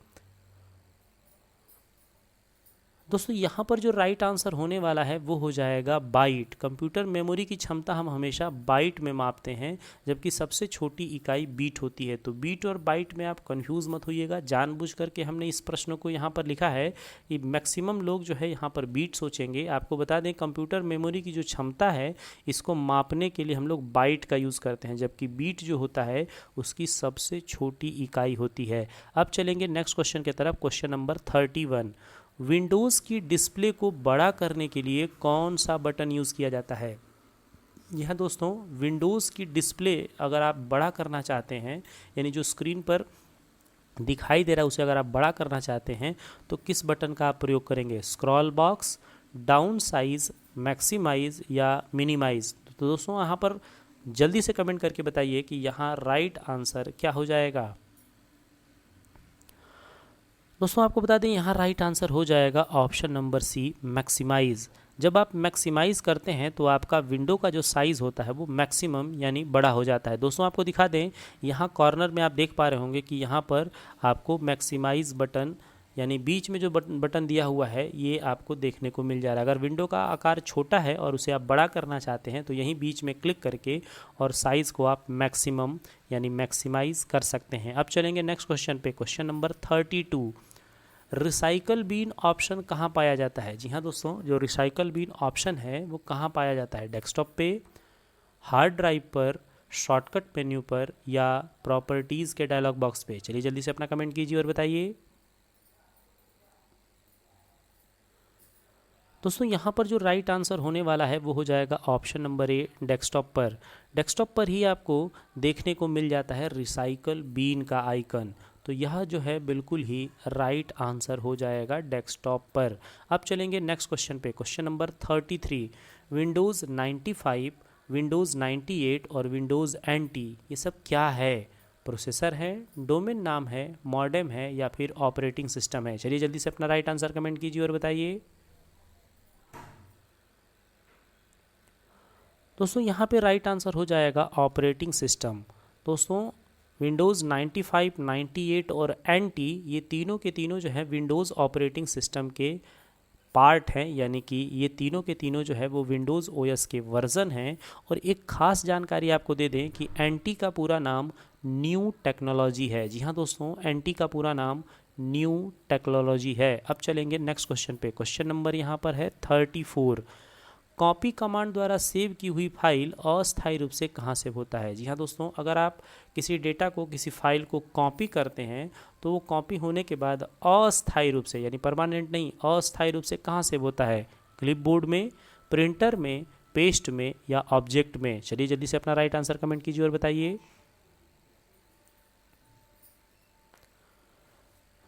दोस्तों यहाँ पर जो राइट आंसर होने वाला है वो हो जाएगा बाइट। कंप्यूटर मेमोरी की क्षमता हम हमेशा बाइट में मापते हैं, जबकि सबसे छोटी इकाई बीट होती है। तो बीट और बाइट में आप कंफ्यूज मत होइएगा, जानबूझ करके हमने इस प्रश्न को यहाँ पर लिखा है कि मैक्सिमम लोग जो है यहाँ पर बीट सोचेंगे। आपको बता दें कंप्यूटर मेमोरी की जो क्षमता है इसको मापने के लिए हम लोग बाइट का यूज़ करते हैं, जबकि बीट जो होता है उसकी सबसे छोटी इकाई होती है। अब चलेंगे नेक्स्ट क्वेश्चन की तरफ। क्वेश्चन नंबर 31, विंडोज़ की डिस्प्ले को बड़ा करने के लिए कौन सा बटन यूज़ किया जाता है? यह दोस्तों विंडोज़ की डिस्प्ले अगर आप बड़ा करना चाहते हैं, यानी जो स्क्रीन पर दिखाई दे रहा है उसे अगर आप बड़ा करना चाहते हैं तो किस बटन का आप प्रयोग करेंगे? Scroll box, down size, maximise या मिनिमाइज? तो दोस्तों यहाँ पर जल्दी से कमेंट करके बताइए कि यहाँ राइट आंसर क्या हो जाएगा। दोस्तों आपको बता दें यहाँ राइट आंसर हो जाएगा ऑप्शन नंबर सी, मैक्सिमाइज़। जब आप मैक्सिमाइज़ करते हैं तो आपका विंडो का जो साइज़ होता है वो मैक्सिमम यानी बड़ा हो जाता है। दोस्तों आपको दिखा दें, यहाँ कॉर्नर में आप देख पा रहे होंगे कि यहाँ पर आपको मैक्सिमाइज़ बटन यानी बीच में जो बटन दिया हुआ है ये आपको देखने को मिल जा रहा है। अगर विंडो का आकार छोटा है और उसे आप बड़ा करना चाहते हैं तो यहीं बीच में क्लिक करके और साइज़ को आप मैक्सिमम यानी मैक्सिमाइज़ कर सकते हैं। अब चलेंगे नेक्स्ट क्वेश्चन पे। Question number 32, recycle been option कहाँ पाया जाता है? जी हाँ दोस्तों, जो रिसाइकल बीन ऑप्शन है वो कहाँ पाया जाता है? डेस्कटॉप पे, हार्ड ड्राइव पर, शॉर्टकट मेन्यू पर या प्रॉपर्टीज़ के डायलॉग बॉक्स पे? चलिए जल्दी से अपना कमेंट कीजिए और बताइए। दोस्तों यहाँ पर जो राइट आंसर होने वाला है वो हो जाएगा ऑप्शन नंबर ए, डेस्कटॉप पर। डेस्कटॉप पर ही आपको देखने को मिल जाता है रिसाइकल बीन का आइकन। तो यह जो है बिल्कुल ही राइट आंसर हो जाएगा डेस्कटॉप पर। अब चलेंगे नेक्स्ट क्वेश्चन पे। क्वेश्चन नंबर 33, विंडोज़ 95, विंडोज़ 98 और विंडोज़ NT ये सब क्या है? प्रोसेसर है, डोमेन नाम है, मॉडेम है या फिर ऑपरेटिंग सिस्टम है? चलिए जल्दी से अपना राइट आंसर कमेंट कीजिए और बताइए। दोस्तों यहाँ पे राइट आंसर हो जाएगा ऑपरेटिंग सिस्टम। दोस्तों विंडोज़ 95, 98 और NT ये तीनों के तीनों जो है विंडोज़ ऑपरेटिंग सिस्टम के पार्ट हैं, यानी कि ये तीनों के तीनों जो है वो विंडोज़ OS के वर्ज़न हैं। और एक ख़ास जानकारी आपको दे दें कि NT का पूरा नाम न्यू टेक्नोलॉजी है। जी हाँ दोस्तों, NT का पूरा नाम न्यू टेक्नोलॉजी है। अब चलेंगे नेक्स्ट क्वेश्चन पे। क्वेश्चन नंबर यहाँ पर है 34, कॉपी कमांड द्वारा सेव की हुई फाइल अस्थायी रूप से कहाँ सेव होता है? जी हाँ दोस्तों, अगर आप किसी डेटा को, किसी फाइल को कॉपी करते हैं तो वो कॉपी होने के बाद अस्थायी रूप से यानी परमानेंट नहीं, अस्थायी रूप से कहाँ सेव होता है? क्लिपबोर्ड में, प्रिंटर में, पेस्ट में या ऑब्जेक्ट में? चलिए जल्दी से अपना राइट आंसर कमेंट कीजिए और बताइए।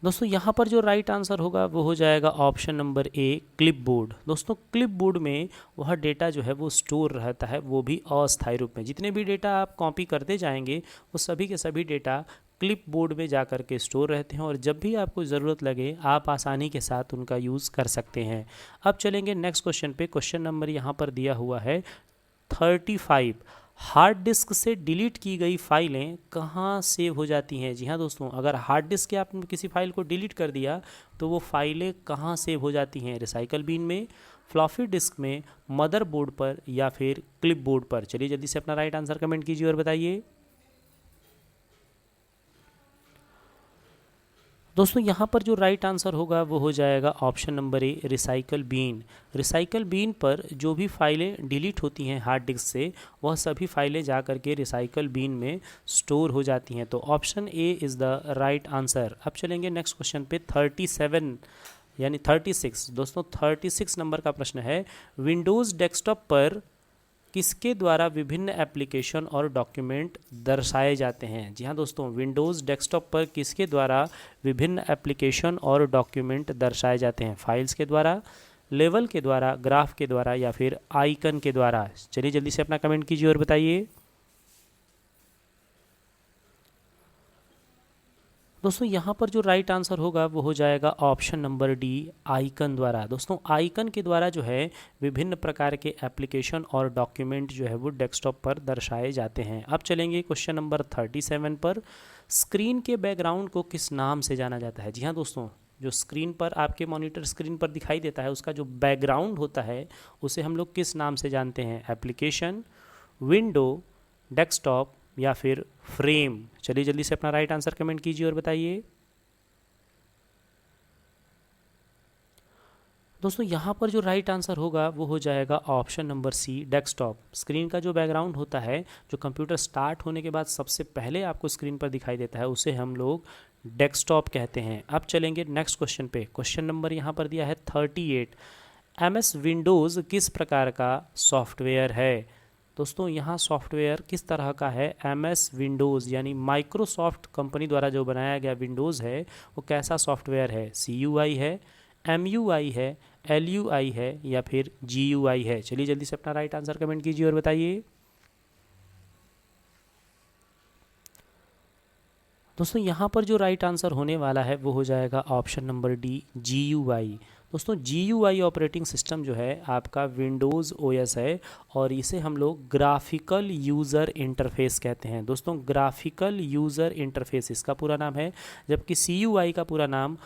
दोस्तों यहाँ पर जो राइट आंसर होगा वो हो जाएगा ऑप्शन नंबर ए, क्लिपबोर्ड। दोस्तों क्लिपबोर्ड में वह डेटा जो है वो स्टोर रहता है, वो भी अस्थायी रूप में। जितने भी डेटा आप कॉपी करते जाएंगे वो सभी के सभी डेटा क्लिपबोर्ड में जा कर के स्टोर रहते हैं और जब भी आपको ज़रूरत लगे आप आसानी के साथ उनका यूज़ कर सकते हैं। अब चलेंगे नेक्स्ट क्वेश्चन पे। क्वेश्चन नंबर यहाँ पर दिया हुआ है 35, हार्ड डिस्क से डिलीट की गई फाइलें कहाँ सेव हो जाती हैं? जी हाँ दोस्तों, अगर हार्ड डिस्क के आपने किसी फाइल को डिलीट कर दिया तो वो फाइलें कहाँ सेव हो जाती हैं? रिसाइकल बिन में, फ्लॉपी डिस्क में, मदरबोर्ड पर या फिर क्लिपबोर्ड पर? चलिए जल्दी से अपना राइट आंसर कमेंट कीजिए और बताइए। दोस्तों यहाँ पर जो राइट आंसर होगा वो हो जाएगा option number A, recycle been. Recycle been पर जो भी फाइलें डिलीट होती हैं हार्ड डिस्क से, वह सभी फाइलें जा करके रिसाइकल बीन में स्टोर हो जाती हैं। तो option A is the right answer. अब चलेंगे नेक्स्ट क्वेश्चन पे 37 यानी 36। दोस्तों 36 नंबर का प्रश्न है, विंडोज़ डेस्कटॉप पर किसके द्वारा विभिन्न एप्लीकेशन और डॉक्यूमेंट दर्शाए जाते हैं। जी हाँ दोस्तों, विंडोज़ डेस्कटॉप पर किसके द्वारा विभिन्न एप्लीकेशन और डॉक्यूमेंट दर्शाए जाते हैं। फाइल्स के द्वारा, लेवल के द्वारा, ग्राफ के द्वारा या फिर आइकन के द्वारा। चलिए जल्दी से अपना कमेंट कीजिए और बताइए। दोस्तों यहाँ पर जो राइट आंसर होगा वो हो जाएगा ऑप्शन नंबर डी, आइकन द्वारा। दोस्तों आइकन के द्वारा जो है विभिन्न प्रकार के एप्लीकेशन और डॉक्यूमेंट जो है वो डेस्कटॉप पर दर्शाए जाते हैं। अब चलेंगे क्वेश्चन नंबर 37 पर, स्क्रीन के बैकग्राउंड को किस नाम से जाना जाता है। जी हाँ दोस्तों, जो स्क्रीन पर आपके मॉनिटर स्क्रीन पर दिखाई देता है, उसका जो बैकग्राउंड होता है उसे हम लोग किस नाम से जानते हैं। एप्लीकेशन, विंडो, डेस्कटॉप या फिर फ्रेम। चलिए जल्दी से अपना राइट आंसर कमेंट कीजिए और बताइए। दोस्तों यहाँ पर जो राइट आंसर होगा वो हो जाएगा option number C, desktop. Screen का जो बैकग्राउंड होता है, जो कंप्यूटर स्टार्ट होने के बाद सबसे पहले आपको स्क्रीन पर दिखाई देता है, उसे हम लोग डेस्कटॉप कहते हैं। अब चलेंगे नेक्स्ट क्वेश्चन पे। क्वेश्चन नंबर यहाँ पर दिया है 38, MS विंडोज़ किस प्रकार का सॉफ्टवेयर है। दोस्तों यहाँ सॉफ्टवेयर किस तरह का है। MS विंडोज़ यानी माइक्रोसॉफ्ट कंपनी द्वारा जो बनाया गया विंडोज़ है वो कैसा सॉफ्टवेयर है। CUI है, MUI है, LUI है या फिर GUI है। चलिए जल्दी से अपना राइट आंसर कमेंट कीजिए और बताइए। दोस्तों यहाँ पर जो राइट आंसर होने वाला है वो हो जाएगा ऑप्शन नंबर डी, GUI। दोस्तों GUI ऑपरेटिंग सिस्टम जो है आपका विंडोज़ OS है और इसे हम लोग ग्राफिकल यूज़र इंटरफेस कहते हैं। दोस्तों ग्राफिकल यूज़र इंटरफेस इसका पूरा नाम है, जबकि CUI का पूरा नाम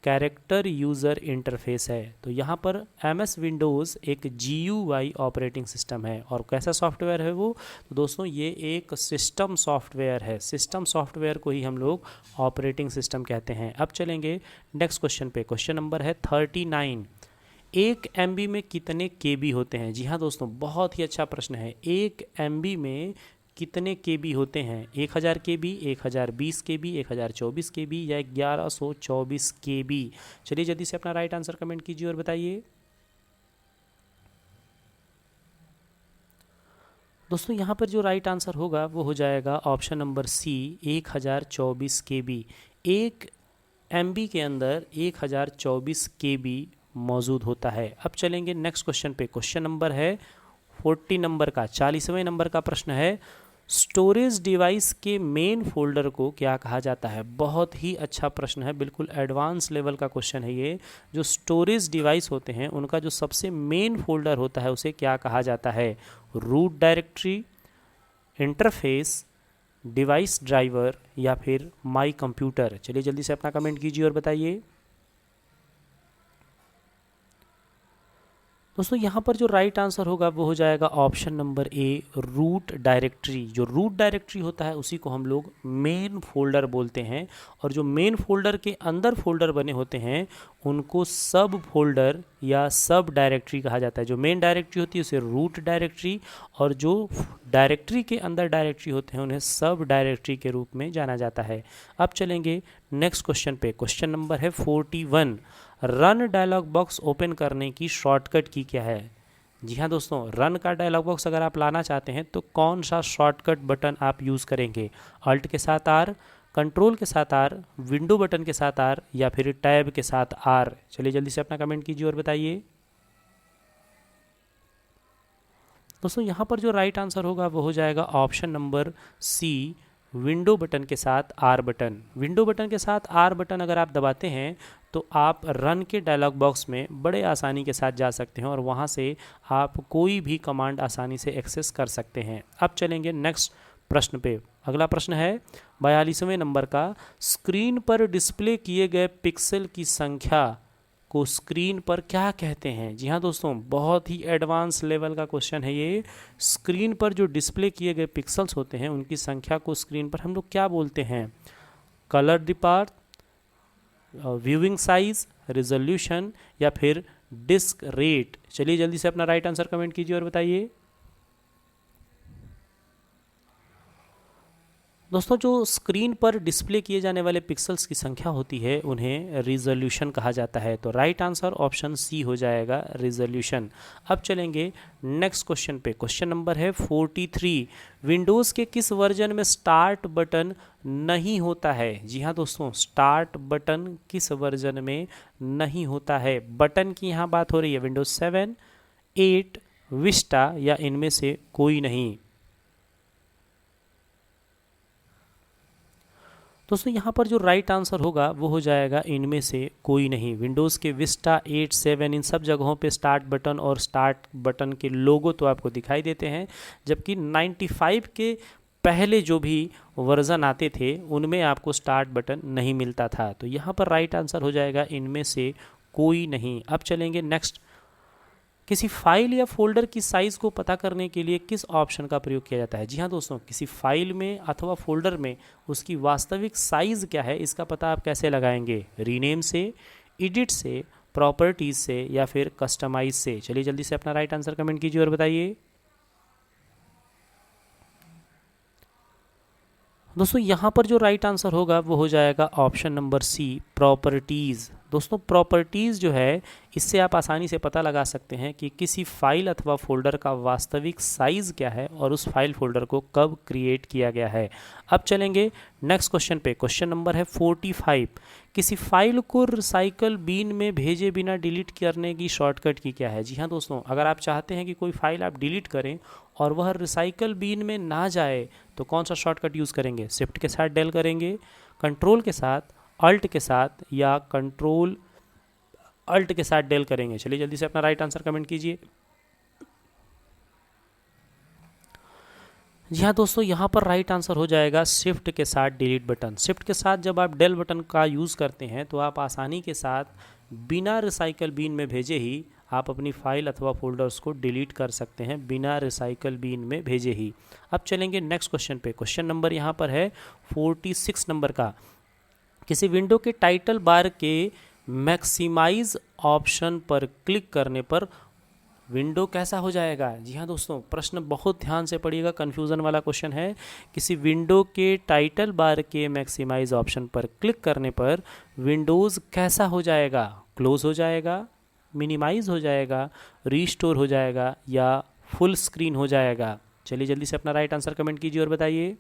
कैरेक्टर यूज़र इंटरफेस है। तो यहाँ पर MS विंडोज़ एक GUI ऑपरेटिंग सिस्टम है। और कैसा सॉफ्टवेयर है वो, तो दोस्तों ये एक सिस्टम सॉफ्टवेयर है। सिस्टम सॉफ्टवेयर को ही हम लोग ऑपरेटिंग सिस्टम कहते हैं। अब चलेंगे नेक्स्ट क्वेश्चन पे। क्वेश्चन नंबर है 39, 1 MB में कितने KB होते हैं। जी हाँ दोस्तों, बहुत ही अच्छा प्रश्न है। 1 MB में कितने KB होते हैं। 1000 KB, 1020 KB, 1024 KB या 1124 KB। चलिए जल्दी से अपना राइट आंसर कमेंट कीजिए और बताइए। दोस्तों यहाँ पर जो राइट आंसर होगा वो हो जाएगा ऑप्शन नंबर सी, 1024 KB। 1 MB के अंदर 1024 KB मौजूद होता है। अब चलेंगे नेक्स्ट क्वेश्चन पे। क्वेश्चन नंबर है 40 नंबर का, 40वें नंबर का प्रश्न है, स्टोरेज डिवाइस के मेन फोल्डर को क्या कहा जाता है। बहुत ही अच्छा प्रश्न है, बिल्कुल एडवांस लेवल का क्वेश्चन है ये। जो स्टोरेज डिवाइस होते हैं उनका जो सबसे मेन फोल्डर होता है उसे क्या कहा जाता है। Root directory, interface, device driver या फिर माई कंप्यूटर। चलिए जल्दी से अपना कमेंट कीजिए और बताइए। दोस्तों यहाँ पर जो राइट आंसर होगा वो हो जाएगा option number A, root directory. जो रूट डायरेक्टरी होता है उसी को हम लोग मेन फोल्डर बोलते हैं। और जो मेन फोल्डर के अंदर फोल्डर बने होते हैं उनको सब फोल्डर या सब डायरेक्टरी कहा जाता है। जो मेन डायरेक्टरी होती है उसे रूट डायरेक्टरी और जो डायरेक्टरी के अंदर डायरेक्टरी होते हैं उन्हें सब डायरेक्टरी के रूप में जाना जाता है। अब चलेंगे नेक्स्ट क्वेश्चन पे। क्वेश्चन नंबर है 41, रन डायलॉग बॉक्स ओपन करने की शॉर्टकट की क्या है। जी हाँ दोस्तों, रन का डायलॉग बॉक्स अगर आप लाना चाहते हैं तो कौन सा शॉर्टकट बटन आप यूज़ करेंगे। अल्ट के साथ आर, कंट्रोल के साथ आर, विंडो बटन के साथ आर या फिर टैब के साथ आर। चलिए जल्दी से अपना कमेंट कीजिए और बताइए। दोस्तों यहाँ पर जो राइट आंसर होगा वो हो जाएगा option number C, window button के साथ आर बटन। विंडो बटन के साथ आर बटन अगर आप दबाते हैं तो आप रन के डायलॉग बॉक्स में बड़े आसानी के साथ जा सकते हैं और वहाँ से आप कोई भी कमांड आसानी से एक्सेस कर सकते हैं। अब चलेंगे नेक्स्ट प्रश्न पे। अगला प्रश्न है 42वें नंबर का, स्क्रीन पर डिस्प्ले किए गए पिक्सल की संख्या को स्क्रीन पर क्या कहते हैं। जी हाँ दोस्तों, बहुत ही एडवांस लेवल का क्वेश्चन है ये। स्क्रीन पर जो डिस्प्ले किए गए पिक्सल्स होते हैं उनकी संख्या को स्क्रीन पर हम लोग क्या बोलते हैं। Colour depart, viewing size, resolution या फिर डिस्क रेट? चलिए जल्दी से अपना राइट आंसर कमेंट कीजिए और बताइए। दोस्तों जो स्क्रीन पर डिस्प्ले किए जाने वाले पिक्सल्स की संख्या होती है उन्हें रिजोल्यूशन कहा जाता है। तो राइट आंसर ऑप्शन सी हो जाएगा, रिजोल्यूशन। अब चलेंगे नेक्स्ट क्वेश्चन पे। क्वेश्चन नंबर है 43। विंडोज़ के किस वर्जन में स्टार्ट बटन नहीं होता है? जी हाँ दोस्तों, स्टार्ट बटन किस वर्जन में नहीं होता है? बटन की यहाँ बात हो रही है। विंडोज 7, 8, विस्टा या इनमें से कोई नहीं? दोस्तों यहाँ पर जो राइट आंसर होगा वो हो जाएगा इनमें से कोई नहीं। विंडोज़ के विस्टा 8, 7 इन सब जगहों पे स्टार्ट बटन और स्टार्ट बटन के लोगो तो आपको दिखाई देते हैं, जबकि 95 के पहले जो भी वर्ज़न आते थे उनमें आपको स्टार्ट बटन नहीं मिलता था। तो यहाँ पर राइट आंसर हो जाएगा इनमें से कोई नहीं। अब चलेंगे नेक्स्ट। किसी फाइल या फोल्डर की साइज़ को पता करने के लिए किस ऑप्शन का प्रयोग किया जाता है? जी हाँ दोस्तों, किसी फाइल में अथवा फोल्डर में उसकी वास्तविक साइज़ क्या है इसका पता आप कैसे लगाएंगे? रीनेम से, एडिट से, प्रॉपर्टीज से या फिर कस्टमाइज से? चलिए जल्दी से अपना राइट आंसर कमेंट कीजिए और बताइए। दोस्तों यहाँ पर जो राइट आंसर होगा वो हो जाएगा ऑप्शन नंबर सी, प्रॉपर्टीज़। दोस्तों प्रॉपर्टीज़ जो है इससे आप आसानी से पता लगा सकते हैं कि किसी फाइल अथवा फोल्डर का वास्तविक साइज़ क्या है और उस फाइल फोल्डर को कब क्रिएट किया गया है। अब चलेंगे नेक्स्ट क्वेश्चन पे। क्वेश्चन नंबर है 45। किसी फाइल को रिसाइकल बीन में भेजे बिना डिलीट करने की शॉर्टकट की क्या है? जी हाँ दोस्तों, अगर आप चाहते हैं कि कोई फाइल आप डिलीट करें और वह रिसाइकल बीन में ना जाए तो कौन सा शॉर्टकट यूज़ करेंगे? शिफ्ट के साथ डेल करेंगे, कंट्रोल के साथ, अल्ट के साथ या कंट्रोल अल्ट के साथ डेल करेंगे? चलिए जल्दी से अपना राइट आंसर कमेंट कीजिए। जी हाँ दोस्तों, यहाँ पर राइट आंसर हो जाएगा शिफ्ट के साथ डिलीट बटन। शिफ्ट के साथ जब आप डेल बटन का यूज़ करते हैं तो आप आसानी के साथ बिना रिसाइकल बीन में भेजे ही आप अपनी फाइल अथवा फोल्डर्स को डिलीट कर सकते हैं, बिना रिसाइकल बीन में भेजे ही। अब चलेंगे नेक्स्ट क्वेश्चन पे। क्वेश्चन नंबर यहाँ पर है 46 नंबर का। किसी विंडो के टाइटल बार के मैक्सिमाइज ऑप्शन पर क्लिक करने पर विंडो कैसा हो जाएगा? जी हाँ दोस्तों, प्रश्न बहुत ध्यान से पढ़िएगा, कन्फ्यूज़न वाला क्वेश्चन है। किसी विंडो के टाइटल बार के मैक्सिमाइज ऑप्शन पर क्लिक करने पर विंडोज़ कैसा हो जाएगा? क्लोज हो जाएगा, मिनिमाइज हो जाएगा, रीस्टोर हो जाएगा या फुल स्क्रीन हो जाएगा? चलिए जल्दी से अपना राइट आंसर कमेंट कीजिए और बताइए।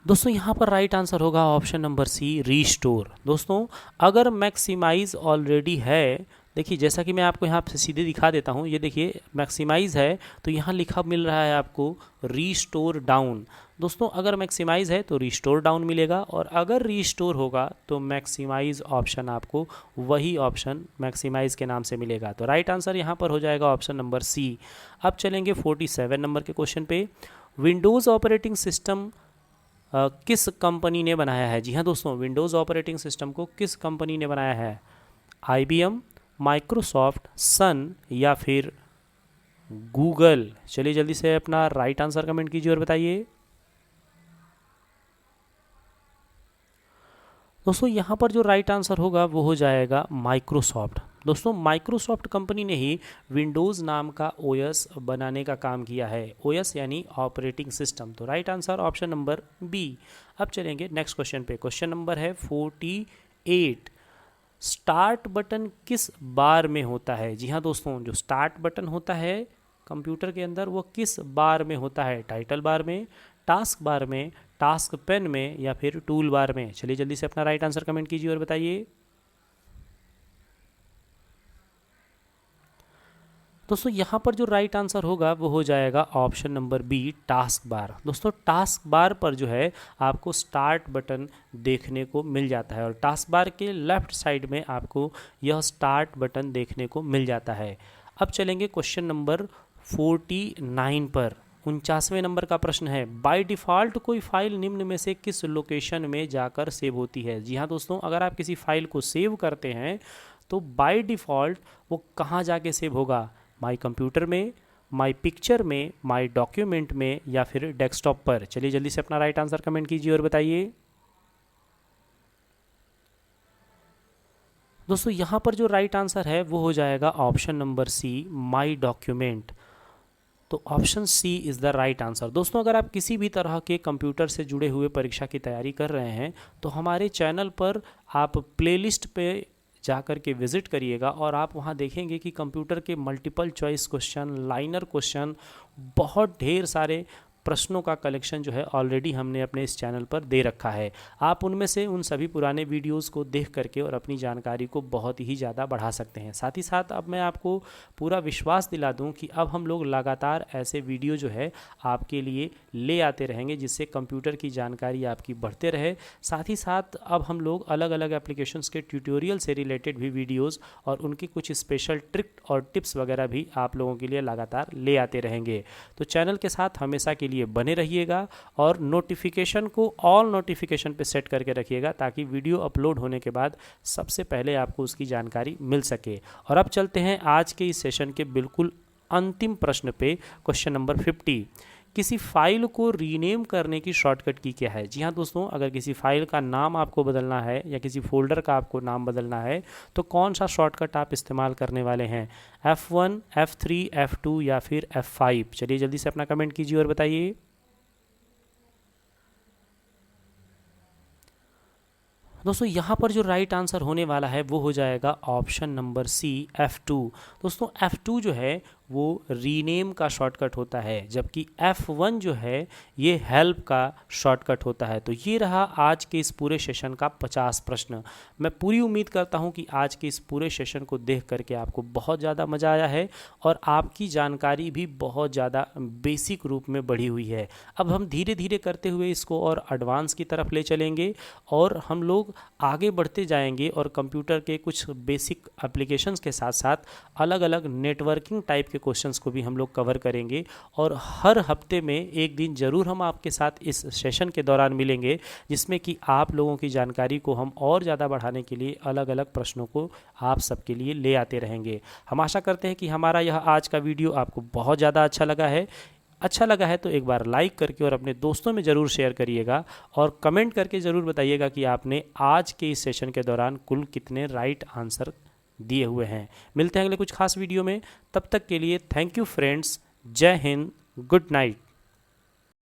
दोस्तों यहाँ पर राइट आंसर होगा ऑप्शन नंबर सी, रीस्टोर। दोस्तों अगर मैक्सिमाइज ऑलरेडी है, देखिए जैसा कि मैं आपको यहाँ से सीधे दिखा देता हूँ, ये देखिए मैक्सिमाइज है तो यहाँ लिखा मिल रहा है आपको रीस्टोर डाउन। दोस्तों अगर मैक्सिमाइज है तो रीस्टोर डाउन मिलेगा, और अगर रीस्टोर होगा तो मैक्सिमाइज ऑप्शन आपको वही ऑप्शन मैक्सिमाइज के नाम से मिलेगा। तो राइट आंसर यहाँ पर हो जाएगा ऑप्शन नंबर सी। अब चलेंगे 47 नंबर के क्वेश्चन पे। विंडोज़ ऑपरेटिंग सिस्टम किस कंपनी ने बनाया है? जी हाँ दोस्तों, विंडोज़ ऑपरेटिंग सिस्टम को किस कंपनी ने बनाया है? IBM, माइक्रोसॉफ्ट, सन या फिर गूगल? चलिए जल्दी से अपना राइट आंसर कमेंट कीजिए और बताइए। दोस्तों यहाँ पर जो राइट आंसर होगा वो हो जाएगा माइक्रोसॉफ्ट। दोस्तों माइक्रोसॉफ्ट कंपनी ने ही विंडोज़ नाम का OS बनाने का काम किया है। OS यानी ऑपरेटिंग सिस्टम। तो right answer option number B. अब चलेंगे नेक्स्ट क्वेश्चन पे। क्वेश्चन नंबर है 48। स्टार्ट बटन किस बार में होता है? जी हाँ दोस्तों, जो स्टार्ट बटन होता है कंप्यूटर के अंदर वो किस बार में होता है? टाइटल बार में, टास्क बार में, टास्क पेन में या फिर टूल बार में? चलिए जल्दी से अपना राइट आंसर कमेंट कीजिए और बताइए। दोस्तों यहाँ पर जो राइट आंसर होगा वो हो जाएगा option number B, task bar. दोस्तों टास्क बार पर जो है आपको स्टार्ट बटन देखने को मिल जाता है, और टास्क बार के लेफ्ट साइड में आपको यह स्टार्ट बटन देखने को मिल जाता है। अब चलेंगे क्वेश्चन नंबर 49 पर। 49वें नंबर का प्रश्न है, बाय डिफ़ॉल्ट कोई फाइल निम्न में से किस लोकेशन में जाकर सेव होती है? जी हाँ दोस्तों, अगर आप किसी फाइल को सेव करते हैं तो बाय डिफ़ॉल्ट वो कहाँ जाके सेव होगा? माई कंप्यूटर में, माई पिक्चर में, माई डॉक्यूमेंट में या फिर डेस्कटॉप पर? चलिए जल्दी से अपना राइट आंसर कमेंट कीजिए और बताइए। दोस्तों यहाँ पर जो राइट आंसर है वो हो जाएगा option number C, my document. तो option C is the right answer. दोस्तों अगर आप किसी भी तरह के कंप्यूटर से जुड़े हुए परीक्षा की तैयारी कर रहे हैं तो हमारे चैनल पर आप प्लेलिस्ट पे जा कर के विज़िट करिएगा और आप वहाँ देखेंगे कि कंप्यूटर के multiple choice question, liner question, बहुत ढेर सारे प्रश्नों का कलेक्शन जो है ऑलरेडी हमने अपने इस चैनल पर दे रखा है। आप उनमें से उन सभी पुराने वीडियोस को देख करके और अपनी जानकारी को बहुत ही ज़्यादा बढ़ा सकते हैं। साथ ही साथ अब मैं आपको पूरा विश्वास दिला दूं कि अब हम लोग लगातार ऐसे वीडियो जो है आपके लिए ले आते रहेंगे जिससे कंप्यूटर की जानकारी आपकी बढ़ते रहे। साथ ही साथ अब हम लोग अलग अलग एप्लीकेशंस के ट्यूटोरियल से रिलेटेड भी वीडियोज़ और उनकी कुछ स्पेशल ट्रिक और टिप्स वगैरह भी आप लोगों के लिए लगातार ले आते रहेंगे। तो चैनल के साथ हमेशा के लिए बने रहिएगा और नोटिफिकेशन को ऑल नोटिफिकेशन पे सेट करके रखिएगा ताकि वीडियो अपलोड होने के बाद सबसे पहले आपको उसकी जानकारी मिल सके। और अब चलते हैं आज के इस सेशन के बिल्कुल अंतिम प्रश्न पे, क्वेश्चन नंबर 50। किसी फाइल को रीनेम करने की शॉर्टकट की क्या है? जी हाँ दोस्तों, अगर किसी फाइल का नाम आपको बदलना है या किसी फोल्डर का आपको नाम बदलना है तो कौन सा शॉर्टकट आप इस्तेमाल करने वाले हैं? F1, F3, F2 या फिर F5? चलिए जल्दी से अपना कमेंट कीजिए और बताइए। दोस्तों यहाँ पर जो राइट आंसर होने वाला है वो हो जाएगा ऑप्शन नंबर सी, F2। दोस्तों F2 जो है वो रीनेम का शॉर्टकट होता है, जबकि F1 जो है ये हेल्प का शॉर्टकट होता है। तो ये रहा आज के इस पूरे सेशन का 50 प्रश्न। मैं पूरी उम्मीद करता हूँ कि आज के इस पूरे सेशन को देख करके आपको बहुत ज़्यादा मज़ा आया है और आपकी जानकारी भी बहुत ज़्यादा बेसिक रूप में बढ़ी हुई है। अब हम धीरे धीरे करते हुए इसको और एडवांस की तरफ ले चलेंगे और हम लोग आगे बढ़ते जाएंगे और कंप्यूटर के कुछ बेसिक एप्लीकेशंस के साथ साथ अलग अलग नेटवर्किंग टाइप के क्वेश्चंस को भी हम लोग कवर करेंगे। और हर हफ्ते में एक दिन ज़रूर हम आपके साथ इस सेशन के दौरान मिलेंगे जिसमें कि आप लोगों की जानकारी को हम और ज़्यादा बढ़ाने के लिए अलग अलग प्रश्नों को आप सबके लिए ले आते रहेंगे। हम आशा करते हैं कि हमारा यह आज का वीडियो आपको बहुत ज़्यादा अच्छा लगा है। अच्छा लगा है तो एक बार लाइक करके और अपने दोस्तों में ज़रूर शेयर करिएगा और कमेंट करके ज़रूर बताइएगा कि आपने आज के इस सेशन के दौरान कुल कितने राइट आंसर दिए हुए हैं। मिलते हैं अगले कुछ खास वीडियो में, तब तक के लिए थैंक यू फ्रेंड्स। जय हिंद, गुड नाइट।